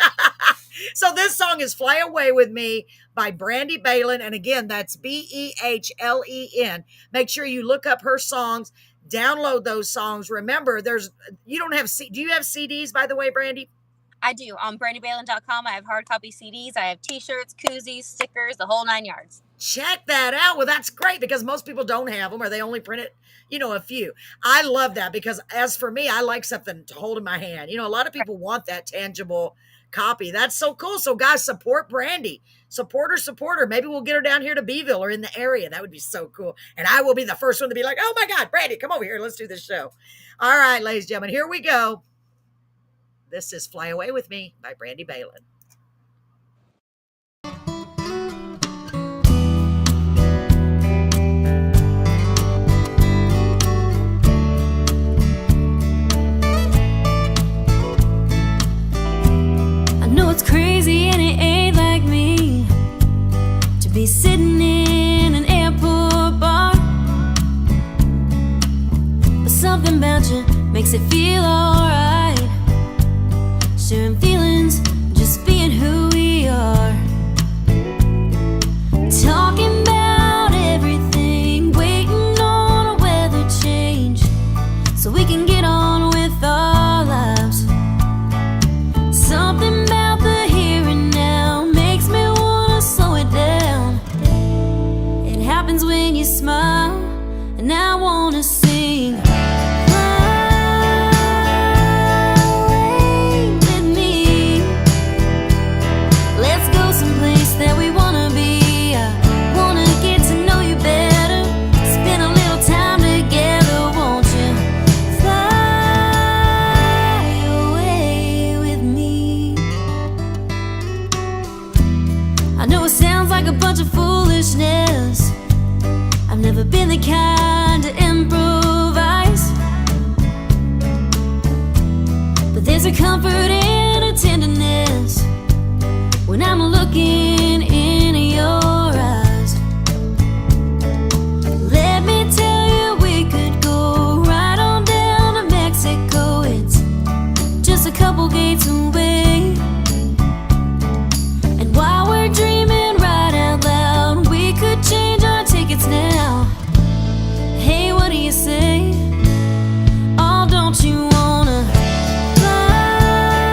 So this song is "Fly Away with Me" by Brandi Behlen, and again, that's Behlen. Make sure you look up her songs. Download those songs. Remember, do you have CDs, by the way, Brandi? I do. On brandybehlen.com, I have hard copy CDs. I have t-shirts, koozies, stickers, the whole 9 yards. Check that out. Well, that's great because most people don't have them or they only print it, a few. I love that because as for me, I like something to hold in my hand. A lot of people want that tangible copy. That's so cool. So guys, support Brandi. Support her. Maybe we'll get her down here to Beeville or in the area. That would be so cool. And I will be the first one to be like, oh my God, Brandi, come over here. Let's do this show. All right, ladies and gentlemen, here we go. This is "Fly Away with Me" by Brandi Behlen. I know it's crazy and it ain't like me to be sitting in an airport bar, but something about you makes it feel alright. Sharing feelings, just being who we are. Talking about everything, waiting on a weather change so we can get on with our lives. Something about the here and now makes me wanna slow it down. It happens when you smile, and I wanna sing. That we wanna be. I wanna get to know you better. Spend a little time together, won't you? Fly away with me. I know it sounds like a bunch of foolishness. I've never been the kind to improvise, but there's a comfort and a tenderness when I'm looking in your eyes. Let me tell you, we could go right on down to Mexico. It's just a couple gates away. And while we're dreaming right out loud, we could change our tickets now. Hey, what do you say? Oh, don't you wanna fly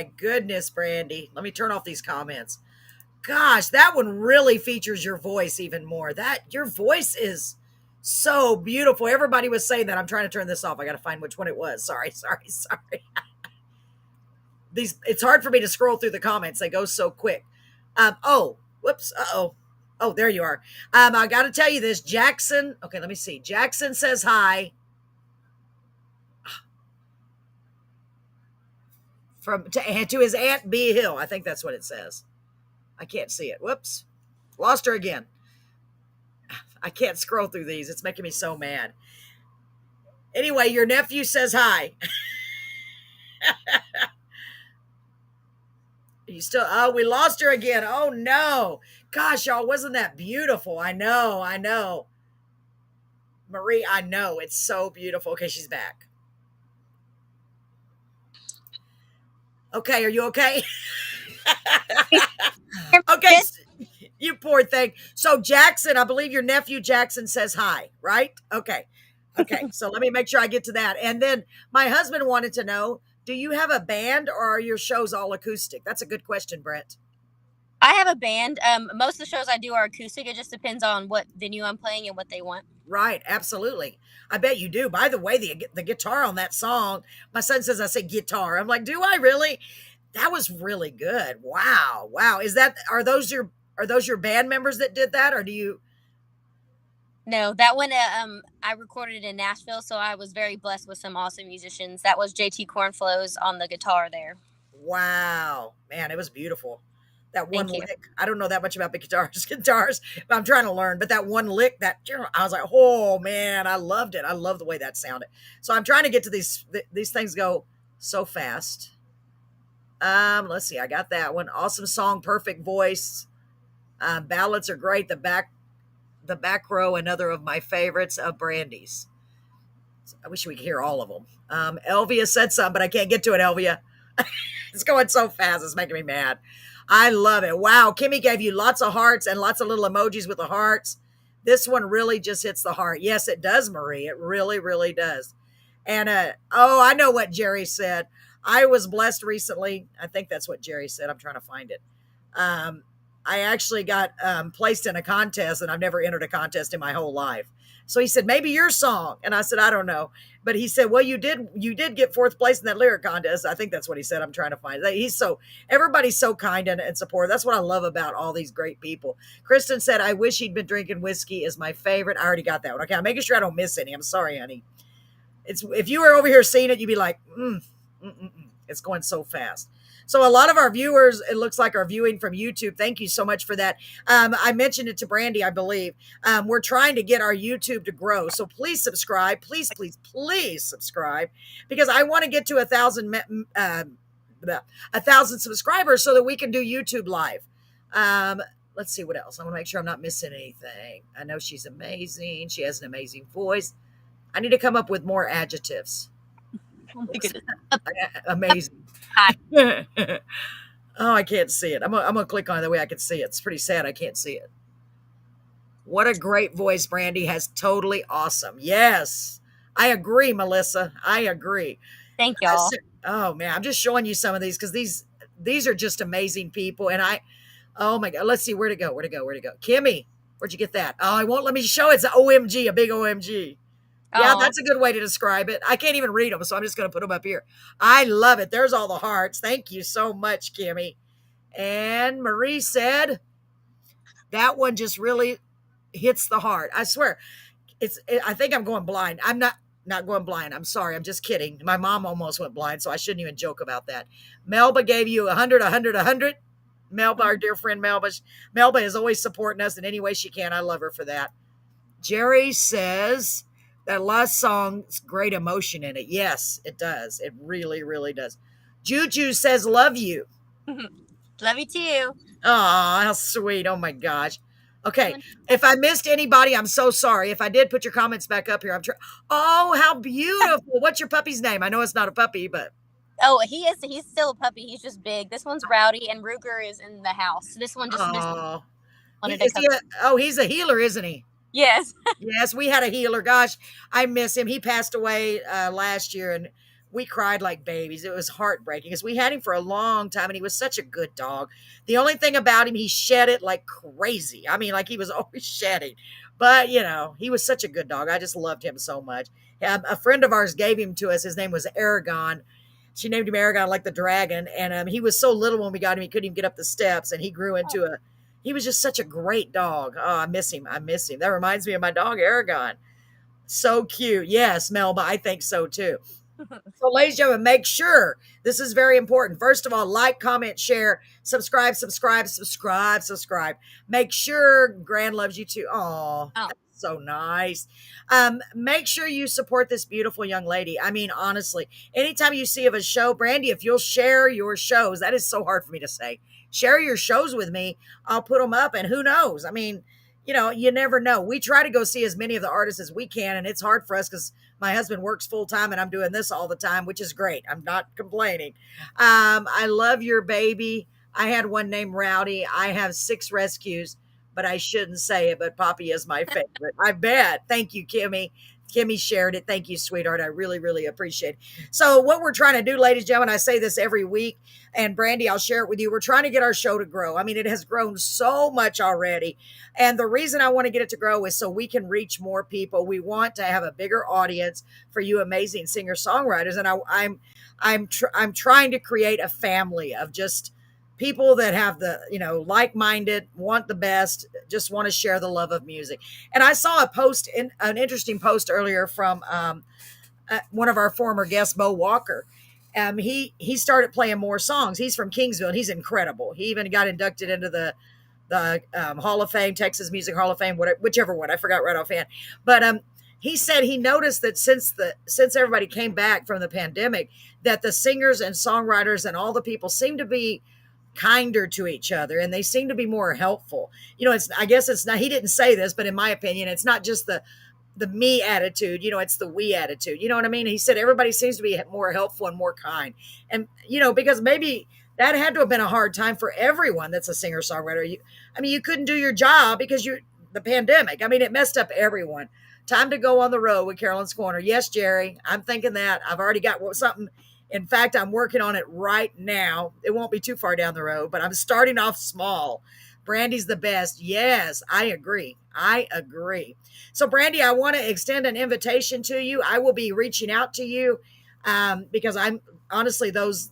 my goodness, Brandi. Let me turn off these comments. Gosh, that one really features your voice even more. That your voice is so beautiful. Everybody was saying that. I'm trying to turn this off. I got to find which one it was. Sorry, sorry, sorry. These it's hard for me to scroll through the comments. They go so quick. Oh, whoops. Uh-oh. Oh, there you are. I got to tell you this. Jackson. Okay, let me see. Jackson says hi. To his aunt B Hill. I think that's what it says. I can't see it. Whoops. Lost her again. I can't scroll through these. It's making me so mad. Anyway, your nephew says hi. You still, oh, we lost her again. Oh no. Gosh, y'all, wasn't that beautiful? I know, I know. Marie, I know. It's so beautiful. Okay, she's back. Okay, are you okay? Okay, you poor thing. So Jackson, I believe your nephew Jackson says hi, right? Okay. Okay, so let me make sure I get to that. And then my husband wanted to know, do you have a band or are your shows all acoustic? That's a good question, Brett. I have a band. Most of the shows I do are acoustic. It just depends on what venue I'm playing and what they want. Right, absolutely. I bet you do. By the way, the guitar on that song, my son says I say guitar. I'm like, do I really? That was really good. Wow, wow. Are those your band members that did that, or do you? No, that one I recorded in Nashville, so I was very blessed with some awesome musicians. That was JT Cornflows on the guitar there. Wow, man, it was beautiful. That one Thank you. lick. I don't know that much about the guitars, but I'm trying to learn. But that one lick, I was like, oh man, I loved it. I love the way that sounded. So I'm trying to get to these things go so fast. Let's see. I got that one. Awesome song, perfect voice. Ballads are great. The back row, another of my favorites of Brandy's. I wish we could hear all of them. Elvia said something, but I can't get to it, Elvia. It's going so fast. It's making me mad. I love it. Wow. Kimmy gave you lots of hearts and lots of little emojis with the hearts. This one really just hits the heart. Yes, it does, Marie. It really, really does. And, oh, I know what Jerry said. I was blessed recently. I think that's what Jerry said. I'm trying to find it. I actually got placed in a contest, and I've never entered a contest in my whole life. So he said, maybe your song. And I said, I don't know. But he said, well, you did get fourth place in that lyric contest. I think that's what he said. I'm trying to find it. Everybody's so kind and supportive. That's what I love about all these great people. Kristen said, I wish he'd been drinking whiskey is my favorite. I already got that one. Okay, I'm making sure I don't miss any. I'm sorry, honey. If you were over here seeing it, you'd be like, it's going so fast. So a lot of our viewers, it looks like, are viewing from YouTube. Thank you so much for that. I mentioned it to Brandi, I believe. We're trying to get our YouTube to grow. So please subscribe. Please, please, please subscribe, because I want to get to 1,000 subscribers so that we can do YouTube live. Let's see what else. I want to make sure I'm not missing anything. I know she's amazing. She has an amazing voice. I need to come up with more adjectives. Oh my goodness. Amazing. Hi. Oh, I can't see it. I'm gonna click on it the way I can see it. It's pretty sad I can't see it. What a great voice Brandi has. Totally awesome. Yes, I agree, Melissa. I agree. Thank y'all. Oh man, I'm just showing you some of these because these are just amazing people. And oh my God, let's see where to go. Kimmy, where'd you get that? Oh, it won't let me show it. It's an OMG, a big OMG. Yeah, that's a good way to describe it. I can't even read them, so I'm just going to put them up here. I love it. There's all the hearts. Thank you so much, Kimmy. And Marie said, that one just really hits the heart. I swear. I think I'm going blind. I'm not going blind. I'm sorry. I'm just kidding. My mom almost went blind, so I shouldn't even joke about that. Melba gave you 100, 100, 100. Melba, our dear friend Melba. Melba is always supporting us in any way she can. I love her for that. Jerry says, that last song's great emotion in it. Yes, it does. It really, really does. Juju says, love you. Love you too. Oh, how sweet. Oh my gosh. Okay. If I missed anybody, I'm so sorry. If I did, put your comments back up here. Oh, how beautiful. What's your puppy's name? I know it's not a puppy, but. Oh, he's still a puppy. He's just big. This one's Rowdy, and Ruger is in the house. This one just wanted to come. He's a healer, isn't he? Yes. Yes, we had a healer. Gosh, I miss him. He passed away last year, and we cried like babies. It was heartbreaking because we had him for a long time and he was such a good dog. The only thing about him, he shed it like crazy. I mean, like he was always shedding. But, he was such a good dog. I just loved him so much. A friend of ours gave him to us. His name was Aragon. She named him Aragon like the dragon. And he was so little when we got him, he couldn't even get up the steps. And he grew into he was just such a great dog. Oh, I miss him. I miss him. That reminds me of my dog, Aragon. So cute. Yes, Melba, I think so too. So, ladies and gentlemen, make sure this is very important. First of all, like, comment, share, subscribe, subscribe, subscribe, subscribe. Make sure Grand loves you too. Oh, Oh, that's so nice. Make sure you support this beautiful young lady. I mean, honestly, anytime you see of a show, Brandi, if you'll share your shows, that is so hard for me to say. Share your shows with me. I'll put them up, and who knows? I mean, you never know. We try to go see as many of the artists as we can, and it's hard for us because my husband works full time and I'm doing this all the time, which is great. I'm not complaining. I love your baby. I had one named Rowdy. I have 6 rescues, but I shouldn't say it. But Poppy is my favorite. I bet. Thank you, Kimmy. Kimmy shared it. Thank you, sweetheart. I really, really appreciate it. So, what we're trying to do, ladies and gentlemen, I say this every week, and Brandi, I'll share it with you. We're trying to get our show to grow. I mean, it has grown so much already. And the reason I want to get it to grow is so we can reach more people. We want to have a bigger audience for you amazing singer songwriters. And I'm trying to create a family of just people that have the like-minded, want the best, just want to share the love of music. And I saw an interesting post earlier from one of our former guests, Mo Walker. He started playing more songs. He's from Kingsville and he's incredible. He even got inducted into the Hall of Fame, Texas Music Hall of Fame, whichever one, I forgot right offhand. But he said he noticed that since everybody came back from the pandemic, that the singers and songwriters and all the people seem to be kinder to each other and they seem to be more helpful. I guess it's not, he didn't say this, but in my opinion, it's not just the me attitude, it's the we attitude. You know what I mean? He said everybody seems to be more helpful and more kind. And, because maybe that had to have been a hard time for everyone that's a singer songwriter. You couldn't do your job because the pandemic. I mean, it messed up everyone. Time to go on the road with Carolyn's Corner. Yes, Jerry, I'm thinking that. I've already got something. In fact, I'm working on it right now. It won't be too far down the road, but I'm starting off small. Brandi's the best. Yes, I agree. I agree. So, Brandi, I want to extend an invitation to you. I will be reaching out to you because I'm honestly those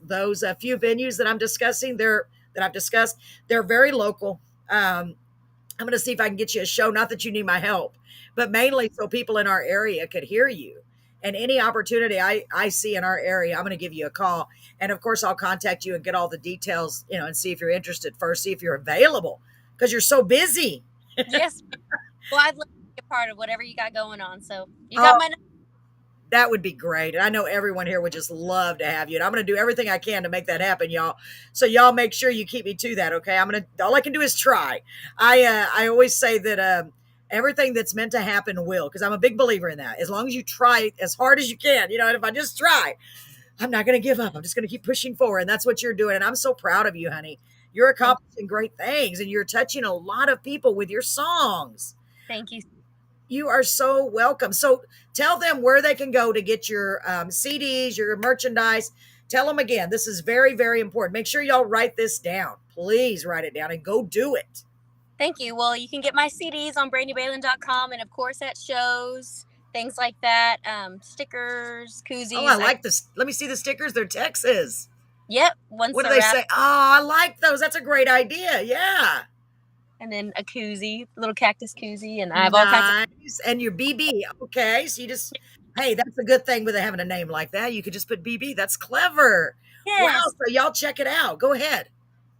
few venues that I've discussed, they're very local. I'm going to see if I can get you a show. Not that you need my help, but mainly so people in our area could hear you. And any opportunity I see in our area, I'm going to give you a call. And of course, I'll contact you and get all the details, and see if you're interested first, see if you're available because you're so busy. yes. Well, I'd love to be a part of whatever you got going on. So you got my. That would be great. And I know everyone here would just love to have you. And I'm going to do everything I can to make that happen, y'all. So y'all make sure you keep me to that. Okay. All I can do is try. I always say that, everything that's meant to happen will, because I'm a big believer in that. As long as you try as hard as you can, and if I just try, I'm not going to give up. I'm just going to keep pushing forward. And that's what you're doing. And I'm so proud of you, honey. You're accomplishing great things and you're touching a lot of people with your songs. Thank you. You are so welcome. So tell them where they can go to get your CDs, your merchandise. Tell them again. This is very, very important. Make sure y'all write this down. Please write it down and go do it. Thank you. Well, you can get my CDs on BrandiBehlen.com and, of course, at shows, things like that. Stickers, koozies. Oh, I like this. Let me see the stickers. They're Texas. Yep. What do they say? Oh, I like those. That's a great idea. Yeah. And then a koozie, little cactus koozie. And I have all kinds of. And your BB. Okay. So hey, that's a good thing with having a name like that. You could just put BB. That's clever. Yes. Wow. So y'all check it out. Go ahead.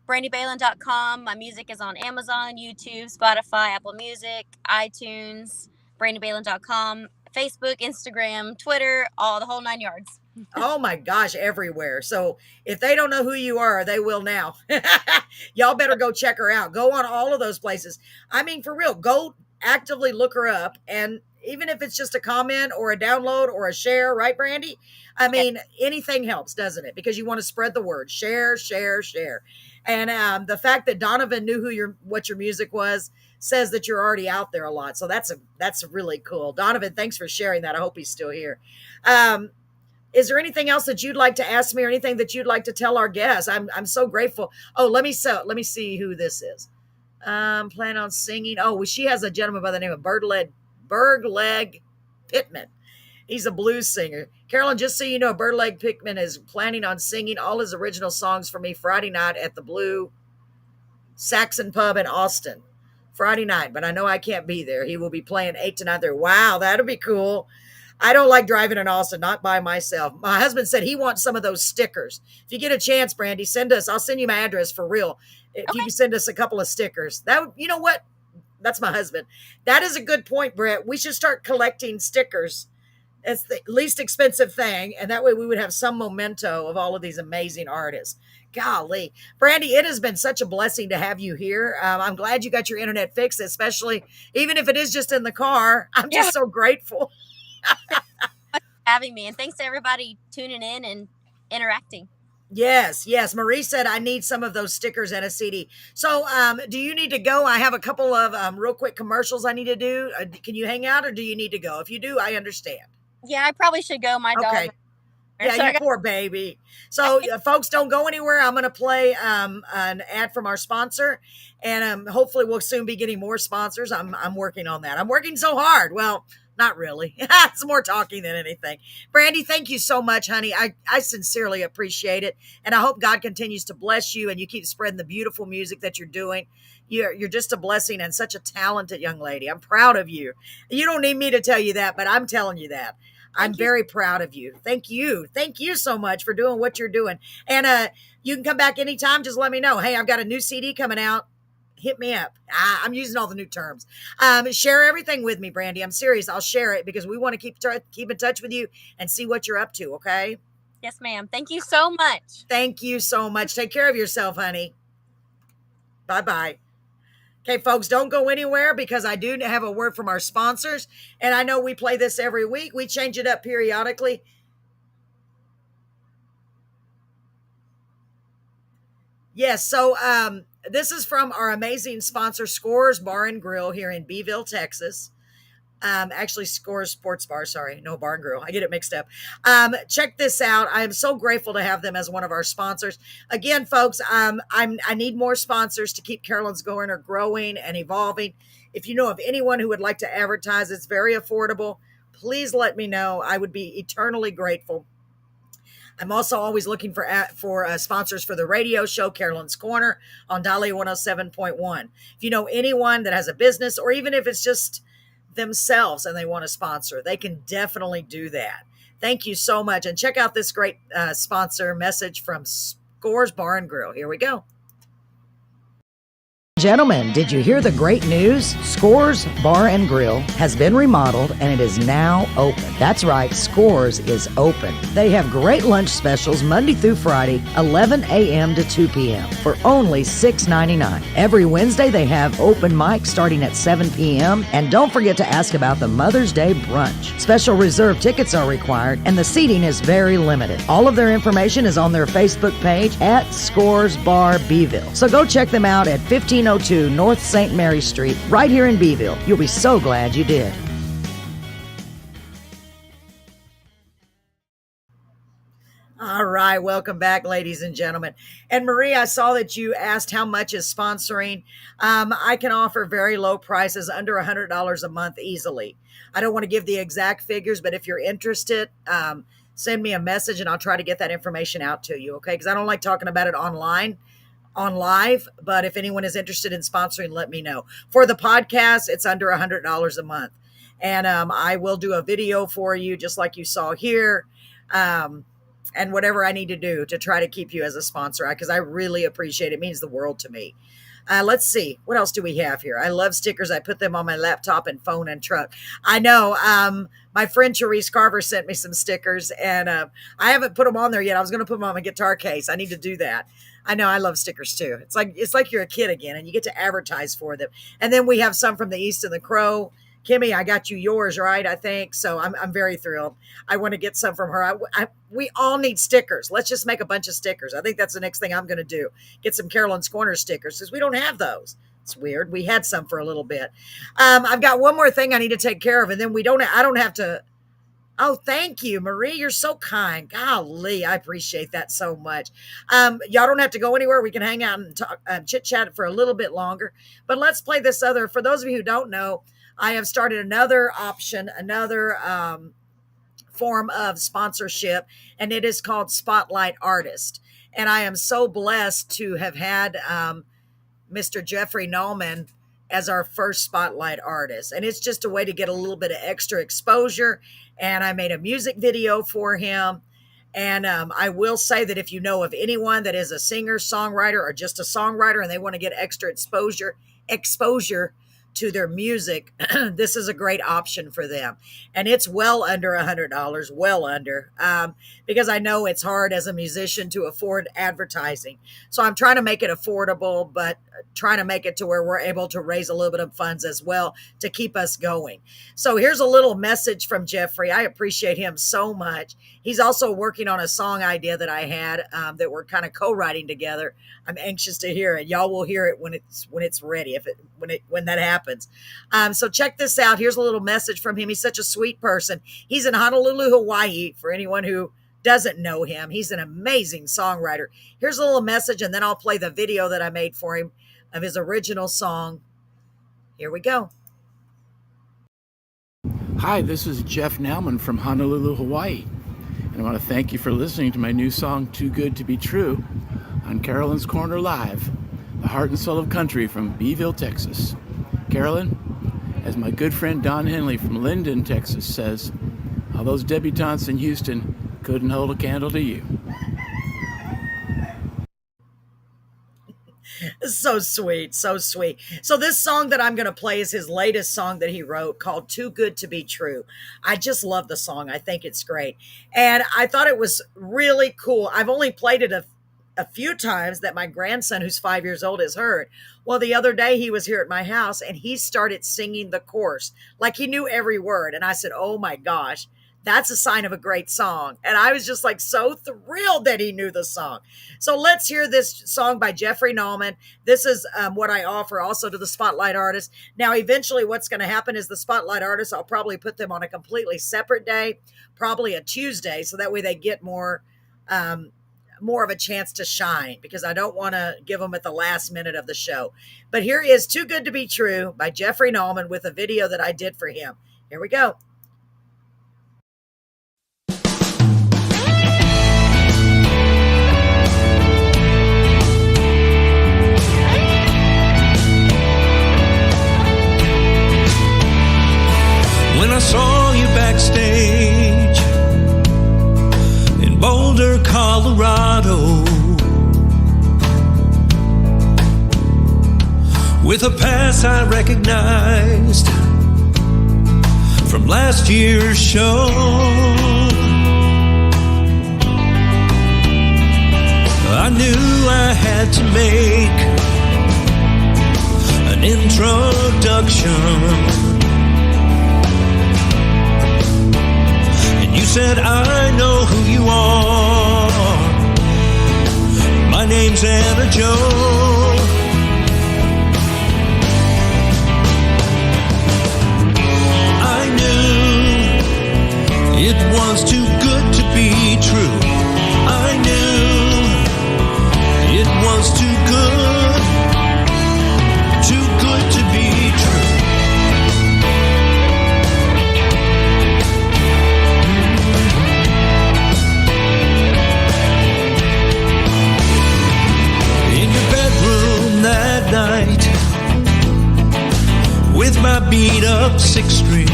BrandiBehlen.com. My music is on Amazon, YouTube, Spotify, Apple Music, iTunes, BrandiBehlen.com, Facebook, Instagram, Twitter, the whole 9 yards. Oh my gosh, everywhere. So if they don't know who you are, they will now. Y'all better go check her out. Go on all of those places. I mean, for real, go actively look her up. And even if it's just a comment or a download or a share, right, Brandi? I mean, anything helps, doesn't it? Because you want to spread the word. Share, share, share. And the fact that Donovan knew what your music was says that you're already out there a lot. So that's really cool. Donovan, thanks for sharing that. I hope he's still here. Is there anything else that you'd like to ask me or anything that you'd like to tell our guests? I'm so grateful. Oh, let me see who this is. Plan on singing. Oh, well, she has a gentleman by the name of Bergleg Pittman. He's a blues singer. Carolyn, just so you know, Bergleg Pittman is planning on singing all his original songs for me Friday night at the Blue Saxon Pub in Austin. Friday night, but I know I can't be there. He will be playing 8 to 9 there. Wow, that'll be cool. I don't like driving in Austin, not by myself. My husband said he wants some of those stickers. If you get a chance, Brandi, send us. I'll send you my address for real. If you Okay. can send us a couple of stickers, that would, you know what? That's my husband. That is a good point, Brett. We should start collecting stickers. It's the least expensive thing, and that way we would have some memento of all of these amazing artists. Golly, Brandi, it has been such a blessing to have you here. I'm glad you got your internet fixed, especially even if it is just in the car. I'm Yeah. just so grateful. Having me, and thanks to everybody tuning in and interacting. Yes, yes. Marie said I need some of those stickers and a CD. So, do you need to go? I have a couple of real quick commercials I need to do. Can you hang out, or do you need to go? If you do, I understand. Yeah, I probably should go. My dog. Okay. Yeah, So I you got- poor baby. So, folks, don't go anywhere. I'm going to play an ad from our sponsor, and hopefully, we'll soon be getting more sponsors. I'm working on that. I'm working so hard. Well, not really. It's more talking than anything. Brandi, thank you so much, honey. I sincerely appreciate it, and I hope God continues to bless you and you keep spreading the beautiful music that you're doing. You're just a blessing and such a talented young lady. I'm proud of you. You don't need me to tell you that, but I'm telling you that. I'm Thank you. very proud of you. Thank you. Thank you so much for doing what you're doing. And you can come back anytime. Just let me know. Hey, I've got a new CD coming out. Hit me up. I'm using all the new terms. Share everything with me, Brandi. I'm serious. I'll share it because we want to keep in touch with you and see what you're up to. Okay. Yes, ma'am. Thank you so much. Thank you so much. Take care of yourself, honey. Bye bye. Okay, folks, don't go anywhere because I do have a word from our sponsors. And I know we play this every week. We change it up periodically. Yes, so this is from our amazing sponsor, Scores Bar and Grill here in Beeville, Texas. Actually, Scores Sports Bar. Sorry, no Bar and Grill. I get it mixed up. Check this out. I am so grateful to have them as one of our sponsors. Again, folks, I need more sponsors to keep Carolyn's going or growing and evolving. If you know of anyone who would like to advertise, it's very affordable. Please let me know. I would be eternally grateful. I'm also always looking for sponsors for the radio show, Carolyn's Corner, on Dahlia 107.1. If you know anyone that has a business, or even if it's just themselves and they want to sponsor, they can definitely do that. Thank you so much. And check out this great sponsor message from Scores Bar and Grill. Here we go. Gentlemen, did you hear the great news? Scores Bar and Grill has been remodeled and it is now open. That's right, Scores is open. They have great lunch specials Monday through Friday, 11 a.m. to 2 p.m. for only $6.99. Every Wednesday they have open mic starting at 7 p.m. And don't forget to ask about the Mother's Day brunch. Special reserve tickets are required and the seating is very limited. All of their information is on their Facebook page at Scores Bar Beeville. So go check them out at 1502 North St. Mary Street, right here in Beeville. You'll be so glad you did. All right, welcome back, ladies and gentlemen. And Marie, I saw that you asked how much is sponsoring. I can offer very low prices, under $100 a month easily. I don't want to give the exact figures, but if you're interested, send me a message and I'll try to get that information out to you, okay? Because I don't like talking about it on live, but if anyone is interested in sponsoring, let me know. For the podcast, it's under $100 a month. And I will do a video for you, just like you saw here. And whatever I need to do to try to keep you as a sponsor, because I really appreciate it. It means the world to me. Let's see. What else do we have here? I love stickers. I put them on my laptop and phone and truck. I know. My friend Therese Carver sent me some stickers, and I haven't put them on there yet. I was going to put them on my guitar case. I need to do that. I know. I love stickers too. It's like you're a kid again, and you get to advertise for them. And then we have some from the East and the Crow. Kimmy, I got you yours, right? I think so. I'm very thrilled. I want to get some from her. We all need stickers. Let's just make a bunch of stickers. I think that's the next thing I'm going to do. Get some Carolyn's Corner stickers because we don't have those. It's weird. We had some for a little bit. I've got one more thing I need to take care of, and then I don't have to Oh, thank you, Marie. You're so kind. Golly, I appreciate that so much. Y'all don't have to go anywhere. We can hang out and talk, chit chat for a little bit longer. But let's play this other. For those of you who don't know, I have started another option, another form of sponsorship, and it is called Spotlight Artist. And I am so blessed to have had Mr. Jeffrey Nallman as our first spotlight artist. And it's just a way to get a little bit of extra exposure. And I made a music video for him. And I will say that if you know of anyone that is a singer, songwriter, or just a songwriter and they want to get extra exposure to their music, this is a great option for them. And it's well under $100, well under, because I know it's hard as a musician to afford advertising. So I'm trying to make it affordable, but trying to make it to where we're able to raise a little bit of funds as well to keep us going. So here's a little message from Jeffrey. I appreciate him so much. He's also working on a song idea that I had that we're kind of co-writing together. I'm anxious to hear it. Y'all will hear it when it's ready, when that happens. So check this out. Here's a little message from him. He's such a sweet person. He's in Honolulu, Hawaii, for anyone who doesn't know him. He's an amazing songwriter. Here's a little message, and then I'll play the video that I made for him of his original song. Here we go. Hi, this is Jeff Nallman from Honolulu, Hawaii. And I want to thank you for listening to my new song, Too Good to Be True, on Carolyn's Corner Live, the heart and soul of country from Beeville, Texas. Carolyn, as my good friend Don Henley from Linden, Texas says, all those debutantes in Houston couldn't hold a candle to you. So sweet, so sweet. So this song that I'm going to play is his latest song that he wrote called Too Good to Be True. I just love the song. I think it's great. And I thought it was really cool. I've only played it a few times that my grandson, who's 5 years old, has heard. Well, the other day he was here at my house and he started singing the chorus like he knew every word. And I said, oh my gosh, that's a sign of a great song. And I was just like so thrilled that he knew the song. So let's hear this song by Jeffrey Nallman. This is what I offer also to the Spotlight Artists. Now, eventually what's going to happen is the Spotlight Artists, I'll probably put them on a completely separate day, probably a Tuesday, so that way they get more of a chance to shine, because I don't want to give them at the last minute of the show. But here is Too Good to Be True by Jeffrey Nallman with a video that I did for him. Here we go. When I saw you backstage in Boulder, Colorado, with a pass I recognized from last year's show, I knew I had to make an introduction. You said, I know who you are. My name's Anna Joe. I knew it was too good to be true. I knew it was too good to be true. That night, with my beat up 6-string,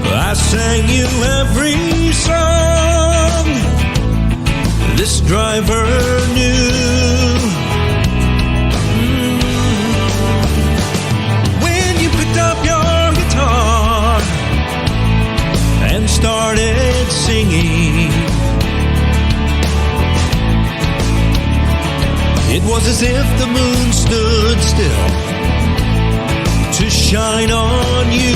I sang you every song this driver knew. When you picked up your guitar and started singing, it was as if the moon stood still to shine on you.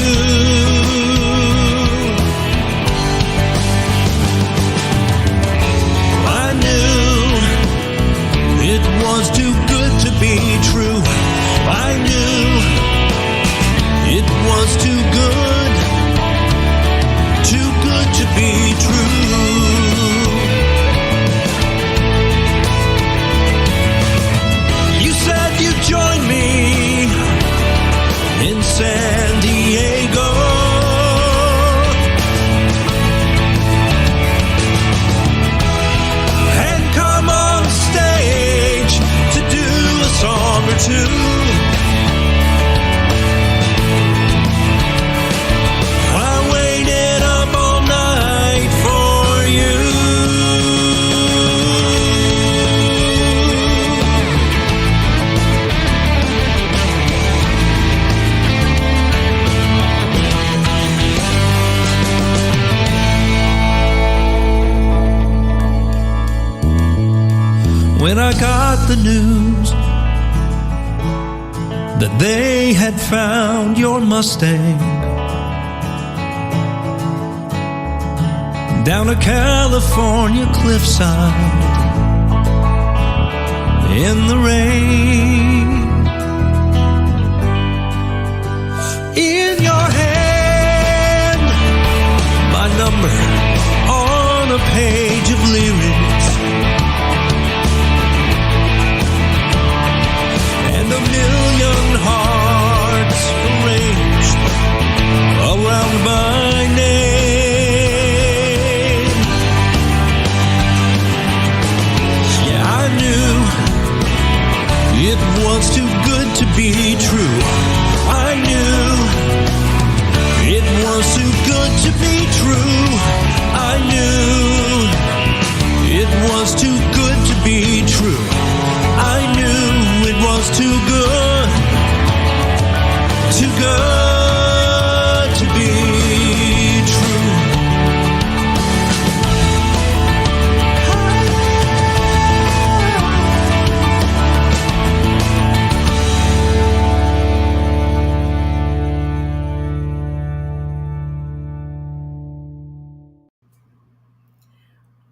I knew it was too good to be true. I knew it was too good when I got the news that they had found your Mustang down a California cliffside in the rain. In your hand, my number on a page of lyrics, and a million hearts arranged around my name. Yeah, I knew it was too good to be true. I knew it was too good to be true. I knew it was too good to be true. I knew it was too good to be true.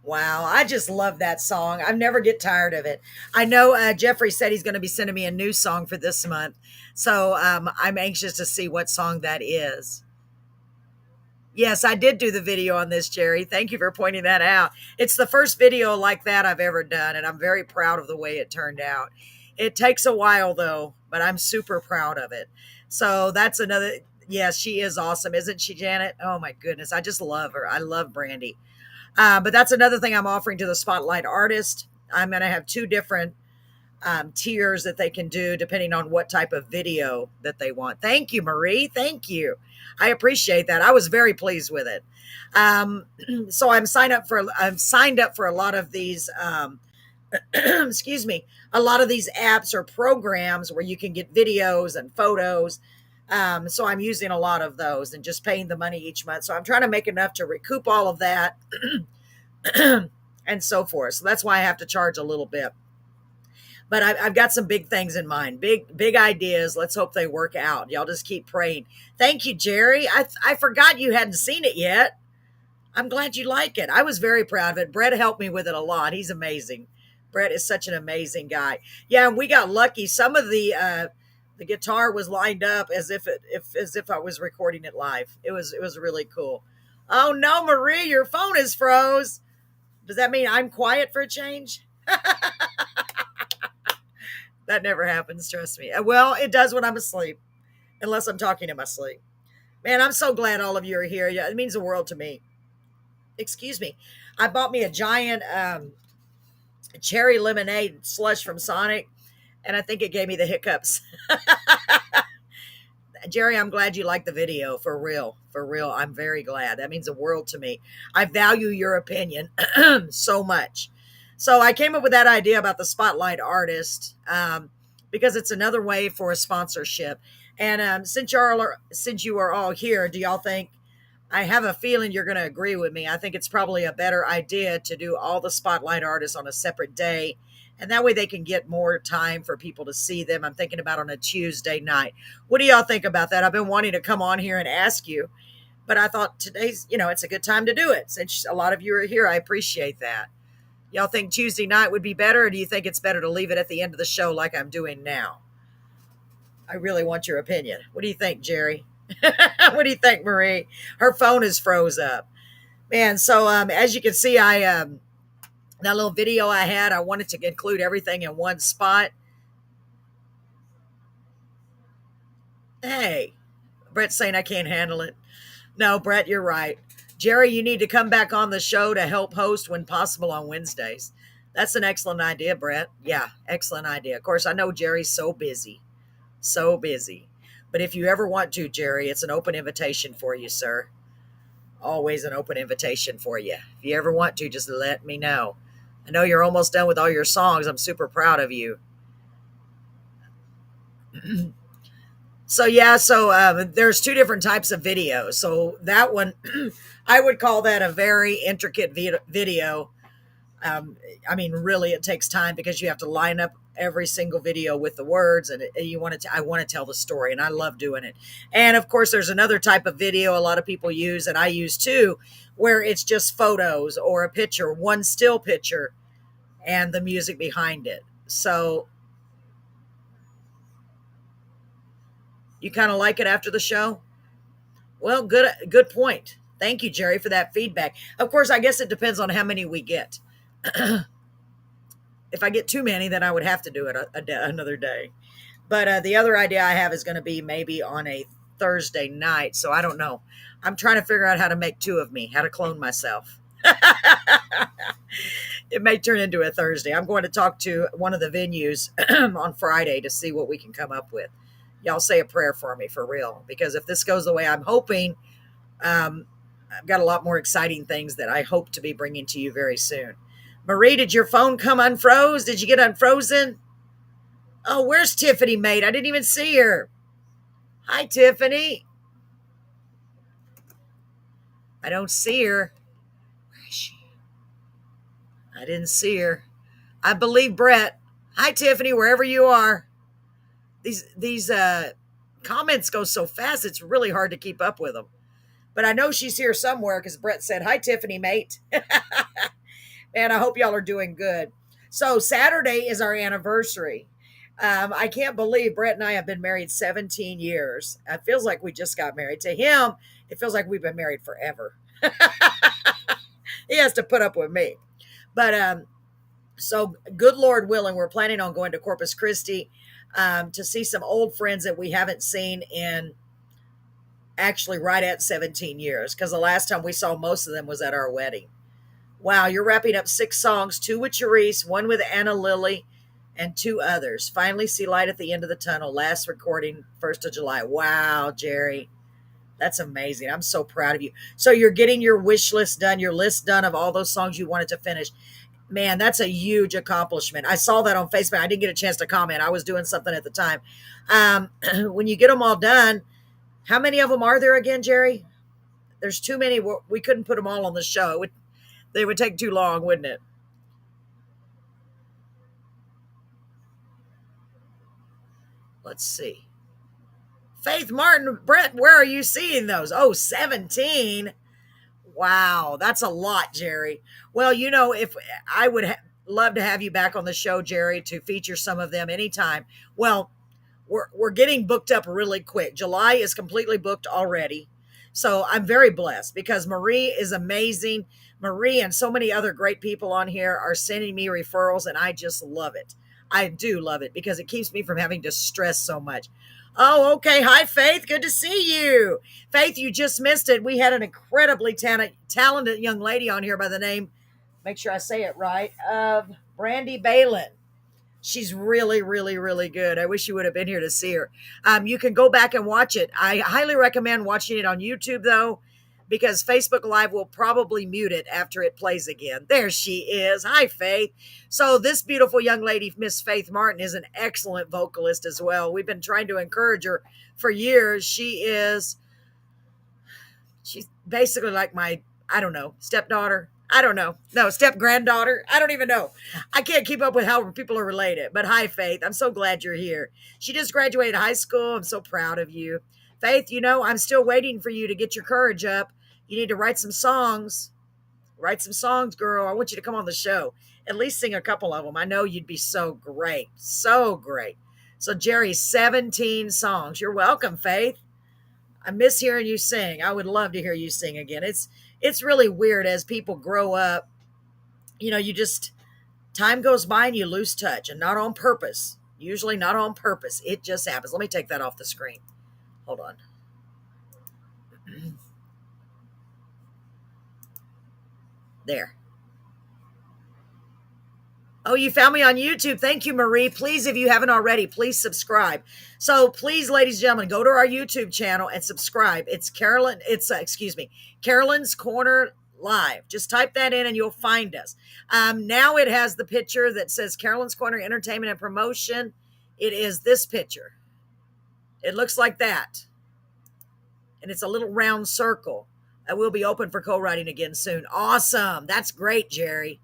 Wow, I just love that song. I never get tired of it. I know Jeffrey said he's going to be sending me a new song for this month, so I'm anxious to see what song that is. Yes, I did do the video on this, Jerry. Thank you for pointing that out. It's the first video like that I've ever done, and I'm very proud of the way it turned out. It takes a while, though, but I'm super proud of it. So that's another, yes, she is awesome. Isn't she, Janet? Oh, my goodness. I just love her. I love Brandi. But that's another thing I'm offering to the Spotlight artist. I'm going to have two different tiers that they can do depending on what type of video that they want. Thank you, Marie. Thank you. I appreciate that. I was very pleased with it. So I've signed up for a lot of these, excuse me, a lot of these apps or programs where you can get videos and photos. So I'm using a lot of those and just paying the money each month. So I'm trying to make enough to recoup all of that and so forth. So that's why I have to charge a little bit. But I've got some big things in mind, big ideas. Let's hope they work out. Y'all just keep praying. Thank you, Jerry. I forgot you hadn't seen it yet. I'm glad you like it. I was very proud of it. Brett helped me with it a lot. He's amazing. Brett is such an amazing guy. Yeah, and we got lucky. Some of the guitar was lined up as if I was recording it live. It was really cool. Oh no, Marie, your phone is froze. Does that mean I'm quiet for a change? That never happens, trust me. Well, it does when I'm asleep, unless I'm talking in my sleep. Man, I'm so glad all of you are here. Yeah, it means the world to me. Excuse me. I bought me a giant cherry lemonade slush from Sonic, and I think it gave me the hiccups. Jerry, I'm glad you liked the video. For real. For real. I'm very glad. That means the world to me. I value your opinion so much. So I came up with that idea about the Spotlight artist because it's another way for a sponsorship. And since you are all here, do y'all think, I have a feeling you're going to agree with me. I think it's probably a better idea to do all the Spotlight artists on a separate day. And that way they can get more time for people to see them. I'm thinking about on a Tuesday night. What do y'all think about that? I've been wanting to come on here and ask you, but I thought today's, it's a good time to do it. Since a lot of you are here, I appreciate that. Y'all think Tuesday night would be better, or do you think it's better to leave it at the end of the show like I'm doing now? I really want your opinion. What do you think, Jerry? What do you think, Marie? Her phone is froze up. Man, so as you can see, that little video I had, I wanted to include everything in one spot. Hey, Brett's saying I can't handle it. No, Brett, you're right. Jerry, you need to come back on the show to help host when possible on Wednesdays. That's an excellent idea, Brett. Yeah, excellent idea. Of course, I know Jerry's so busy. So busy. But if you ever want to, Jerry, it's an open invitation for you, sir. Always an open invitation for you. If you ever want to, just let me know. I know you're almost done with all your songs. I'm super proud of you. So there's two different types of videos. So that one, I would call that a very intricate video. I mean, really, it takes time because you have to line up every single video with the words, and you want to. I want to tell the story, and I love doing it. And of course, there's another type of video a lot of people use, and I use too, where it's just photos or a picture, one still picture, and the music behind it. So you kind of like it after the show. Well, good point. Thank you, Jerry, for that feedback. Of course, I guess it depends on how many we get. If I get too many, then I would have to do it another day. But the other idea I have is going to be maybe on a Thursday night. So I don't know. I'm trying to figure out how to make two of me, how to clone myself. It may turn into a Thursday. I'm going to talk to one of the venues on Friday to see what we can come up with. Y'all say a prayer for me for real, because if this goes the way I'm hoping, I've got a lot more exciting things that I hope to be bringing to you very soon. Marie, did your phone come unfroze? Did you get unfrozen? Oh, where's Tiffany, mate? I didn't even see her. Hi, Tiffany. I don't see her. Where is she? I didn't see her. I believe Brett. Hi, Tiffany, wherever you are. These comments go so fast, it's really hard to keep up with them. But I know she's here somewhere because Brett said, hi, Tiffany, mate. And I hope y'all are doing good. So Saturday is our anniversary. I can't believe Brett and I have been married 17 years. It feels like we just got married. To him, it feels like we've been married forever. He has to put up with me. But so good Lord willing, we're planning on going to Corpus Christi to see some old friends that we haven't seen in actually right at 17 years, because the last time we saw most of them was at our wedding. Wow, you're wrapping up 6 songs, 2 with Charisse, 1 with Anna Lily, and 2 others. Finally see light at the end of the tunnel. Last recording, 1st of July. Wow, Jerry. That's amazing. I'm so proud of you. So you're getting your wish list done, your list done of all those songs you wanted to finish. Man, that's a huge accomplishment. I saw that on Facebook. I didn't get a chance to comment. I was doing something at the time. When you get them all done, how many of them are there again, Jerry? There's too many. We couldn't put them all on the show. They would take too long, wouldn't it? Let's see. Faith Martin, Brett, where are you seeing those? Oh, 17. Wow, that's a lot, Jerry. Well, you know, if I would love to have you back on the show, Jerry, to feature some of them anytime. Well, we're getting booked up really quick. July is completely booked already. So I'm very blessed because Marie is amazing. Marie and so many other great people on here are sending me referrals, and I just love it. I do love it because it keeps me from having to stress so much. Oh, okay. Hi, Faith. Good to see you. Faith, you just missed it. We had an incredibly talented young lady on here by the name, make sure I say it right, of Brandi Behlen. She's really, really, really good. I wish you would have been here to see her. You can go back and watch it. I highly recommend watching it on YouTube, though, because Facebook Live will probably mute it after it plays again. There she is. Hi, Faith. So this beautiful young lady, Miss Faith Martin, is an excellent vocalist as well. We've been trying to encourage her for years. She's basically like my, I don't know, stepdaughter. I don't know. No, step granddaughter. I don't even know. I can't keep up with how people are related. But hi, Faith. I'm so glad you're here. She just graduated high school. I'm so proud of you. Faith, you know, I'm still waiting for you to get your courage up. You need to write some songs. Write some songs, girl. I want you to come on the show. At least sing a couple of them. I know you'd be so great. So great. So, Jerry, 17 songs. You're welcome, Faith. I miss hearing you sing. I would love to hear you sing again. It's really weird as people grow up. You know, time goes by and you lose touch, and not on purpose. Usually not on purpose. It just happens. Let me take that off the screen. Hold on. There. Oh, you found me on YouTube. Thank you, Marie. Please, if you haven't already, please subscribe. So please, ladies and gentlemen, go to our YouTube channel and subscribe. It's Carolyn's Corner Live. Just type that in and you'll find us. Now it has the picture that says Carolyn's Corner Entertainment and Promotion. It is this picture. It looks like that. And it's a little round circle. I will be open for co-writing again soon. Awesome. That's great, Jerry.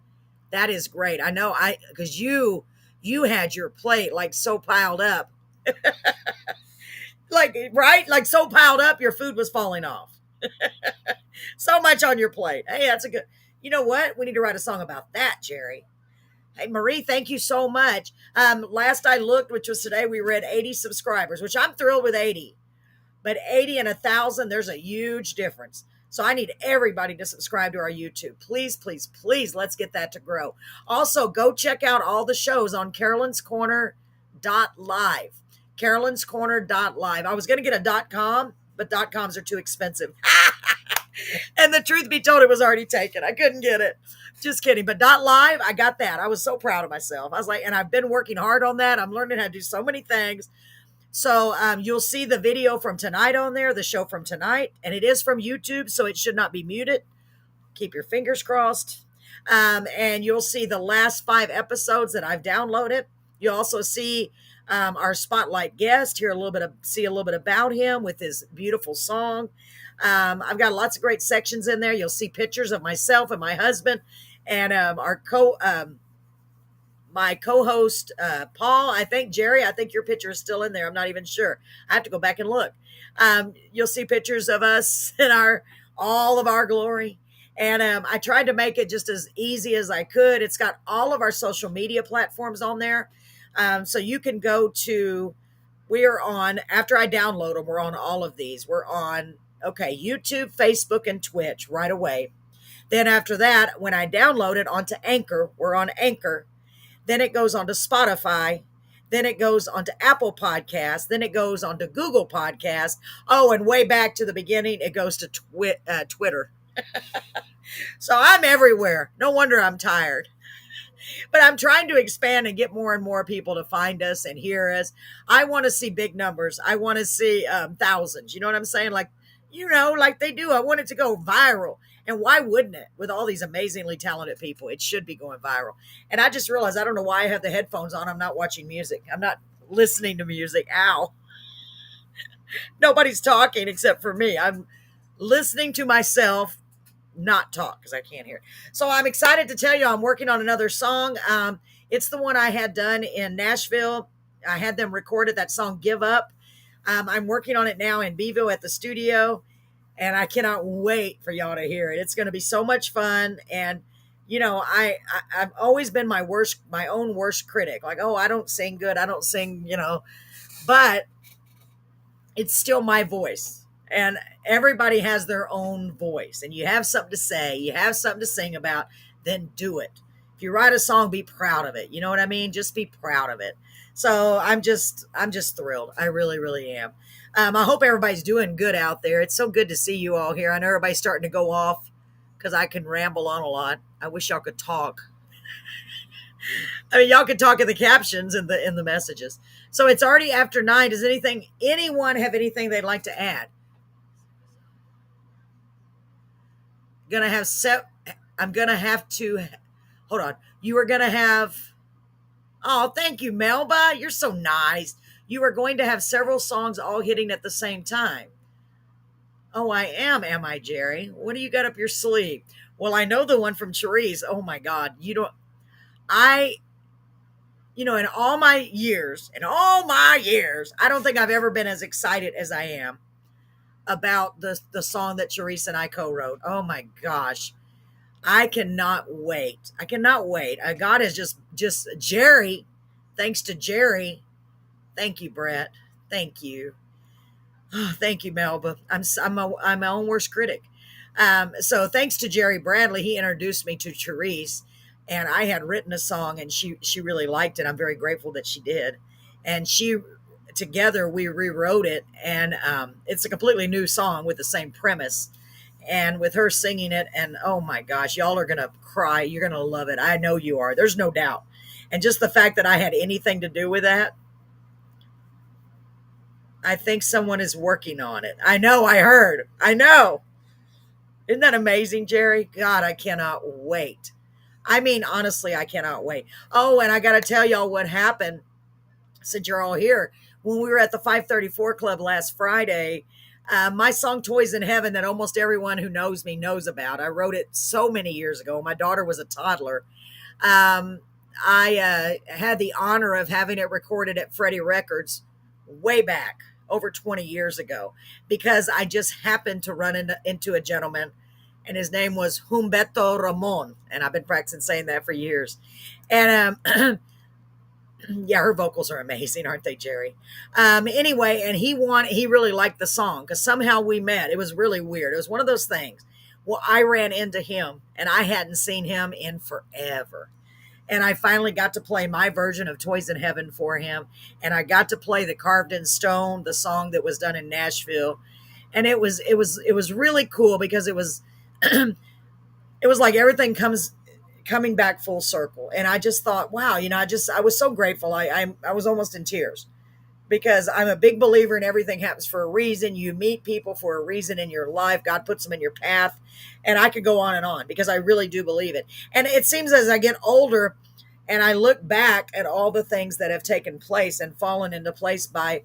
That is great. I know because you had your plate like so piled up. Like right? Like so piled up your food was falling off. So much on your plate. Hey, that's a good. You know what? We need to write a song about that, Jerry. Hey, Marie, thank you so much. Last I looked, which was today, we were at 80 subscribers, which I'm thrilled with 80. But 80 and 1,000, there's a huge difference. So I need everybody to subscribe to our YouTube. Please, please, please, let's get that to grow. Also, go check out all the shows on carolinscorner.live. carolinscorner.live. I was going to get a .com, but .coms are too expensive. And the truth be told, it was already taken. I couldn't get it. Just kidding. But .live, I got that. I was so proud of myself. I was like, and I've been working hard on that. I'm learning how to do so many things. So you'll see the video from tonight on there, the show from tonight, and it is from YouTube, so it should not be muted. Keep your fingers crossed. And you'll see the last 5 episodes that I've downloaded. You'll also see our spotlight guest, see a little bit about him with his beautiful song. I've got lots of great sections in there. You'll see pictures of myself and my husband and my co-host Paul. I think Jerry, I think your picture is still in there. I'm not even sure. I have to go back and look. You'll see pictures of us in all of our glory. And I tried to make it just as easy as I could. It's got all of our social media platforms on there. So you can go to, we are on, after I download them, we're on all of these. We're on, YouTube, Facebook, and Twitch right away. Then after that, when I download it onto Anchor, we're on Anchor. Then it goes onto Spotify. Then it goes onto Apple Podcasts. Then it goes onto Google Podcasts. Oh, and way back to the beginning, it goes to Twitter. So I'm everywhere. No wonder I'm tired. But I'm trying to expand and get more and more people to find us and hear us. I want to see big numbers. I want to see thousands. You know what I'm saying? Like they do. I want it to go viral. And why wouldn't it? With all these amazingly talented people, it should be going viral. And I just realized, I don't know why I have the headphones on. I'm not watching music. I'm not listening to music. Ow. Nobody's talking except for me. I'm listening to myself not talk because I can't hear. So I'm excited to tell you I'm working on another song. It's the one I had done in Nashville. I had them recorded that song, Give Up. I'm working on it now in Beeville at the studio, and I cannot wait for y'all to hear it. It's going to be so much fun. And, I've always been my own worst critic. Like, oh, I don't sing good. I don't sing, but it's still my voice. And everybody has their own voice, and you have something to say, you have something to sing about, then do it. If you write a song, be proud of it. You know what I mean? Just be proud of it. So I'm just thrilled. I really, really am. I hope everybody's doing good out there. It's so good to see you all here. I know everybody's starting to go off because I can ramble on a lot. I wish y'all could talk. I mean, y'all could talk in the captions in the messages. So it's already after 9. Does anyone have anything they'd like to add? I'm gonna have to hold on. You are gonna have, oh, thank you, Melba. You're so nice. You are going to have several songs all hitting at the same time. Oh, am I, Jerry? What do you got up your sleeve? Well, I know the one from Cherise. Oh my God. In all my years, I don't think I've ever been as excited as I am about the song that Cherise and I co-wrote. Oh my gosh. I cannot wait. God is just Jerry. Thanks to Jerry. Thank you, Brett. Thank you. Oh, thank you, Melba. I'm my own worst critic. So thanks to Jerry Bradley, he introduced me to Cherise, and I had written a song, and she really liked it. I'm very grateful that she did. And together we rewrote it, and it's a completely new song with the same premise, and with her singing it. And oh my gosh, y'all are gonna cry. You're gonna love it. I know you are. There's no doubt. And just the fact that I had anything to do with that, I think someone is working on it. I know. I heard. I know. Isn't that amazing, Jerry? God, I cannot wait. I mean, honestly, I cannot wait. Oh, and I got to tell y'all what happened since you're all here. When we were at the 534 Club last Friday, my song Toys in Heaven, that almost everyone who knows me knows about. I wrote it so many years ago. My daughter was a toddler. Um, I had the honor of having it recorded at Freddie Records way back over 20 years ago because I just happened to run into a gentleman, and his name was Humberto Ramon. And I've been practicing saying that for years. And yeah, her vocals are amazing, aren't they, Jerry? Anyway, and he really liked the song because somehow we met. It was really weird. It was one of those things. Well, I ran into him, and I hadn't seen him in forever. And I finally got to play my version of Toys in Heaven for him, and I got to play the Carved in Stone, the song that was done in Nashville, and it was really cool because it was it was like everything coming back full circle. And I just thought, wow, I was so grateful. I was almost in tears because I'm a big believer in everything happens for a reason. You meet people for a reason in your life. God puts them in your path. And I could go on and on because I really do believe it. And it seems as I get older and I look back at all the things that have taken place and fallen into place by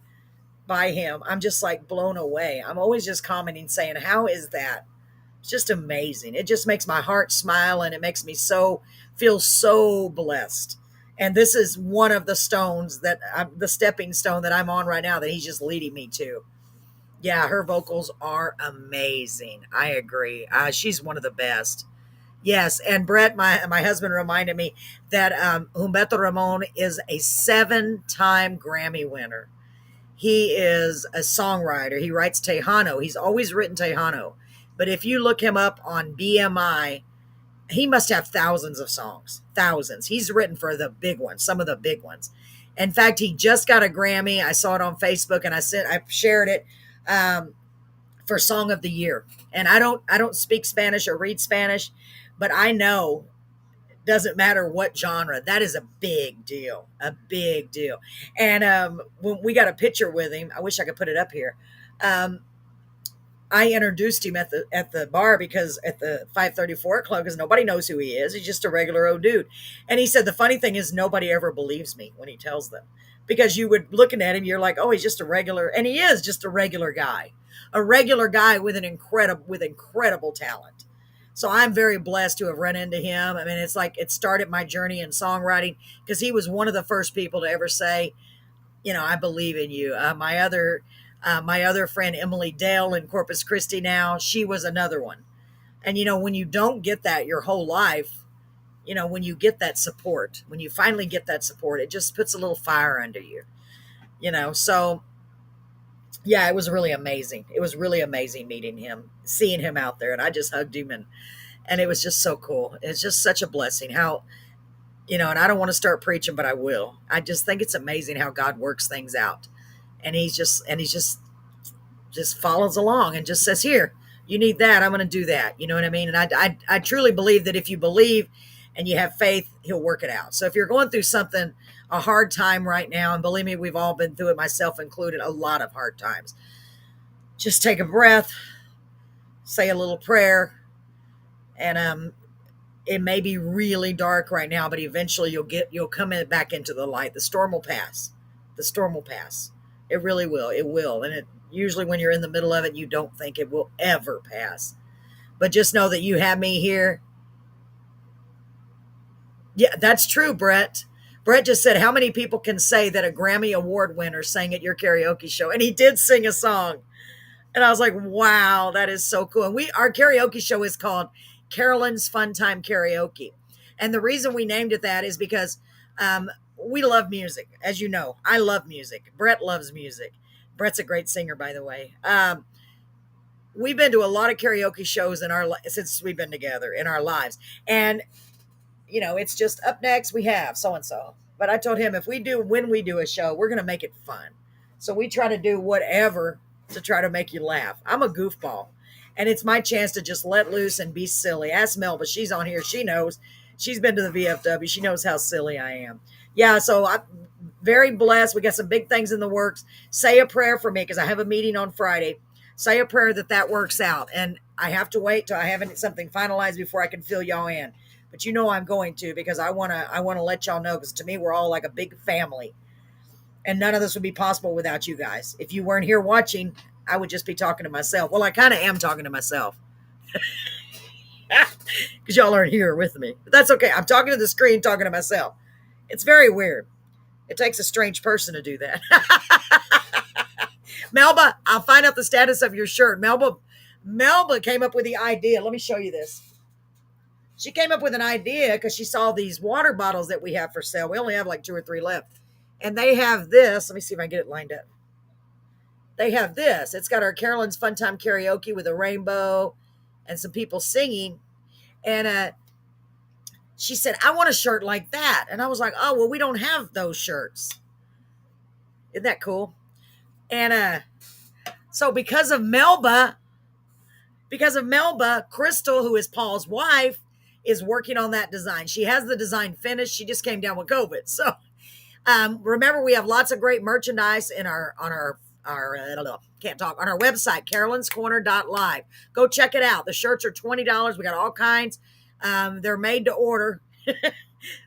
him, I'm just like blown away. I'm always just commenting saying, how is that? It's just amazing. It just makes my heart smile and it makes me feel so blessed. And this is one of the stones the stepping stone that I'm on right now that he's just leading me to. Yeah, her vocals are amazing. I agree. She's one of the best. Yes, and Brett, my husband, reminded me that Humberto Ramon is a 7-time Grammy winner. He is a songwriter. He writes Tejano. He's always written Tejano. But if you look him up on BMI, he must have thousands of songs. Thousands. He's written for the big ones, some of the big ones. In fact, he just got a Grammy. I saw it on Facebook and I shared it for Song of the Year. And I don't speak Spanish or read Spanish, but I know it doesn't matter what genre. That is a big deal. A big deal. And when we got a picture with him, I wish I could put it up here. Um, I introduced him at the bar because at the 534 club because nobody knows who he is. He's just a regular old dude. And he said the funny thing is nobody ever believes me when he tells them because you would looking at him, you're like, oh, he's just a regular, and he is just a regular guy with incredible talent. So I'm very blessed to have run into him. I mean, it's like it started my journey in songwriting because he was one of the first people to ever say, I believe in you. My other friend Emily Dale in Corpus Christi now, she was another one. And when you don't get that your whole life, when you get that support, when you finally get that support, it just puts a little fire under you. So yeah, it was really amazing. It was really amazing meeting him, seeing him out there, and I just hugged him and it was just so cool. It's just such a blessing how and I don't want to start preaching, but I will. I just think it's amazing how God works things out. And he's just follows along and just says, here, you need that, I'm going to do that. You know what I mean? And I truly believe that if you believe and you have faith, he'll work it out. So if you're going through something, a hard time right now, and believe me, we've all been through it, myself included, a lot of hard times, just take a breath, say a little prayer, and it may be really dark right now, but eventually you'll come back into the light. The storm will pass. The storm will pass. It really will. It will. And usually when you're in the middle of it, you don't think it will ever pass. But just know that you have me here. Yeah, that's true, Brett. Brett just said, how many people can say that a Grammy Award winner sang at your karaoke show? And he did sing a song. And I was like, wow, that is so cool. And our karaoke show is called Carolyn's Fun Time Karaoke. And the reason we named it that is because we love music. As you know, I love music. Brett loves music. Brett's a great singer, by the way. We've been to a lot of karaoke shows since we've been together in our lives. And, it's just up next we have so-and-so. But I told him when we do a show, we're going to make it fun. So we try to do whatever to try to make you laugh. I'm a goofball. And it's my chance to just let loose and be silly. Ask Melba. She's on here. She knows. She's been to the VFW. She knows how silly I am. Yeah, so I'm very blessed. We got some big things in the works. Say a prayer for me because I have a meeting on Friday. Say a prayer that works out. And I have to wait till I have something finalized before I can fill y'all in. But I'm going to because I want to let y'all know because to me, we're all like a big family. And none of this would be possible without you guys. If you weren't here watching, I would just be talking to myself. Well, I kind of am talking to myself. because y'all aren't here with me. But that's okay. I'm talking to the screen, talking to myself. It's very weird. It takes a strange person to do that. Melba, I'll find out the status of your shirt. Melba came up with the idea. Let me show you this. She came up with an idea because she saw these water bottles that we have for sale. We only have like 2 or 3 left. And they have this. Let me see if I can get it lined up. They have this. It's got our Carolyn's Fun Time Karaoke with a rainbow and some people singing. And she said, I want a shirt like that. And I was like, oh, well, we don't have those shirts. Isn't that cool? And so because of Melba, Crystal, who is Paul's wife, is working on that design. She has the design finished. She just came down with COVID. So remember, we have lots of great merchandise on our website, carolinscorner.live. Go check it out. The shirts are $20. We got all kinds. They're made to order.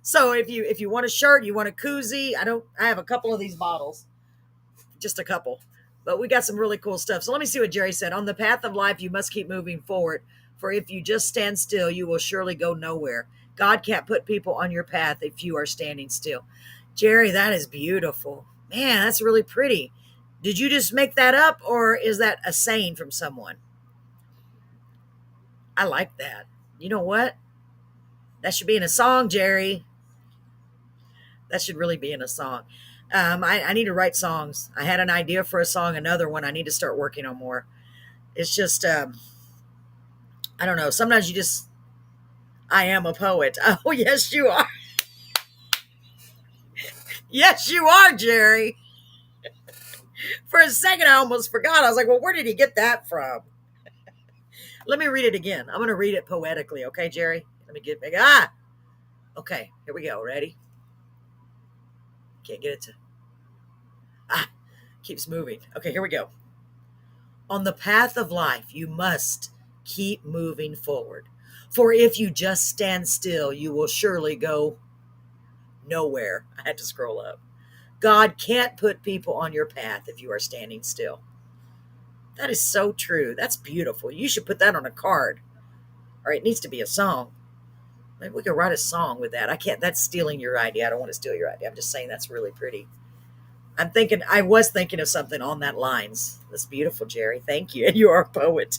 So if you want a shirt, you want a koozie, I have a couple of these bottles, just a couple, but we got some really cool stuff. So let me see what Jerry said. On the path of life, you must keep moving forward. For if you just stand still, you will surely go nowhere. God can't put people on your path if you are standing still. Jerry, that is beautiful. Man, that's really pretty. Did you just make that up, or is that a saying from someone? I like that. You know what? That should be in a song, Jerry. That should really be in a song. I need to write songs. I had an idea for a song, another one I need to start working on more. It's just, I don't know. Sometimes I am a poet. Oh, yes, you are. Yes, you are, Jerry. For a second, I almost forgot. I was like, well, where did he get that from? Let me read it again. I'm going to read it poetically. Okay, Jerry? Let me get big. Okay, here we go. Ready? Can't get it to. Keeps moving. Okay, here we go. On the path of life, you must keep moving forward. For if you just stand still, you will surely go nowhere. I had to scroll up. God can't put people on your path if you are standing still. That is so true. That's beautiful. You should put that on a card. Or it needs to be a song. Maybe we could write a song with that. That's stealing your idea. I don't want to steal your idea. I'm just saying that's really pretty. I was thinking of something on that lines. That's beautiful, Jerry. Thank you. And you are a poet.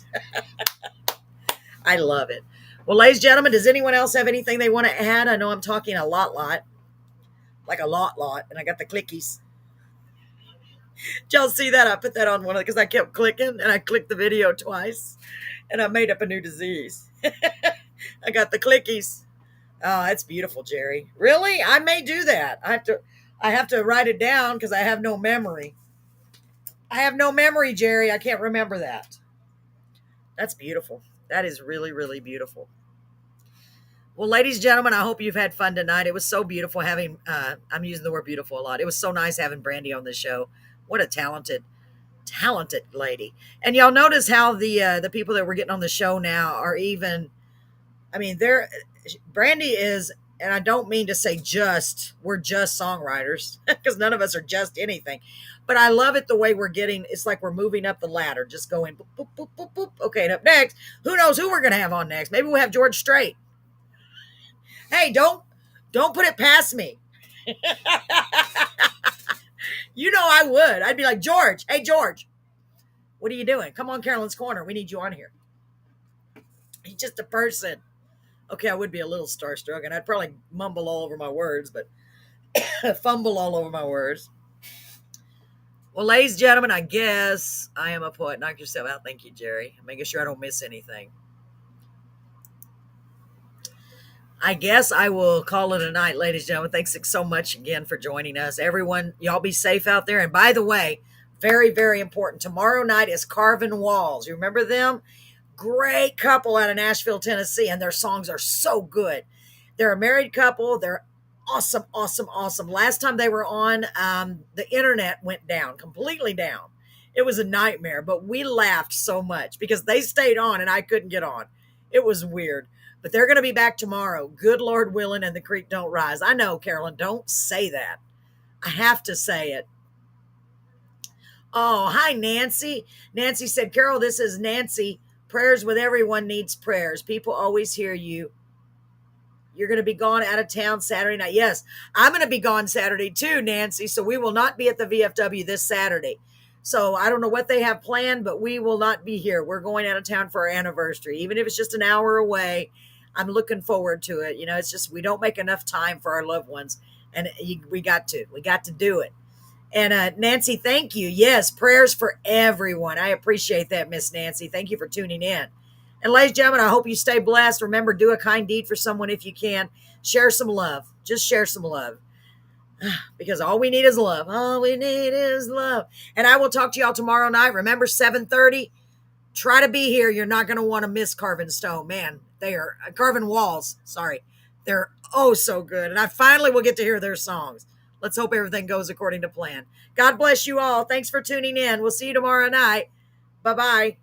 I love it. Well, ladies and gentlemen, does anyone else have anything they want to add? I know I'm talking a lot, like a lot, and I got the clickies. Did y'all see that? I put that on one because I kept clicking, and I clicked the video twice, and I made up a new disease. I got the clickies. Oh, that's beautiful, Jerry. Really? I may do that. I have to write it down because I have no memory. I have no memory, Jerry. I can't remember that. That's beautiful. That is really, really beautiful. Well, ladies and gentlemen, I hope you've had fun tonight. It was so beautiful having, I'm using the word beautiful a lot. It was so nice having Brandi on the show. What a talented lady. And y'all notice how the people that we're getting on the show now are even, Brandi is, and I don't mean to say we're just songwriters because none of us are just anything, but I love it the way we're getting, it's like we're moving up the ladder, just going boop, boop, boop, boop, boop. Okay, and up next, who knows who we're going to have on next? Maybe we'll have George Strait. Hey, don't put it past me. You know I would. I'd be like, George, hey, George, what are you doing? Come on, Carolyn's Corner. We need you on here. He's just a person. Okay, I would be a little starstruck, and I'd probably mumble all over my words, but fumble all over my words. Well, ladies and gentlemen, I guess I am a poet. Knock yourself out. Thank you, Jerry. I'm making sure I don't miss anything. I guess I will call it a night, ladies and gentlemen. Thanks so much again for joining us. Everyone, y'all be safe out there. And by the way, very, very important. Tomorrow night is Carvin Walls. You remember them? Great couple out of Nashville, Tennessee, and their songs are so good. They're a married couple. They're awesome, awesome, awesome. Last time they were on, the internet went down, completely down. It was a nightmare, but we laughed so much because they stayed on and I couldn't get on. It was weird. But they're going to be back tomorrow. Good Lord willing, and the creek don't rise. I know, Carolyn, don't say that. I have to say it. Oh, hi, Nancy. Nancy said, Carol, this is Nancy Prayers with everyone needs prayers. People always hear you. You're going to be gone out of town Saturday night. Yes, I'm going to be gone Saturday too, Nancy. So we will not be at the VFW this Saturday. So I don't know what they have planned, but we will not be here. We're going out of town for our anniversary. Even if it's just an hour away, I'm looking forward to it. It's just we don't make enough time for our loved ones. And we got to do it. And Nancy, thank you. Yes, prayers for everyone. I appreciate that, Miss Nancy. Thank you for tuning in. And ladies and gentlemen, I hope you stay blessed. Remember, do a kind deed for someone if you can. Share some love. Just share some love. Because all we need is love. All we need is love. And I will talk to y'all tomorrow night. Remember, 7:30. Try to be here. You're not going to want to miss Carving Stone. Man, they are Carving Walls. Sorry. They're oh so good. And I finally will get to hear their songs. Let's hope everything goes according to plan. God bless you all. Thanks for tuning in. We'll see you tomorrow night. Bye-bye.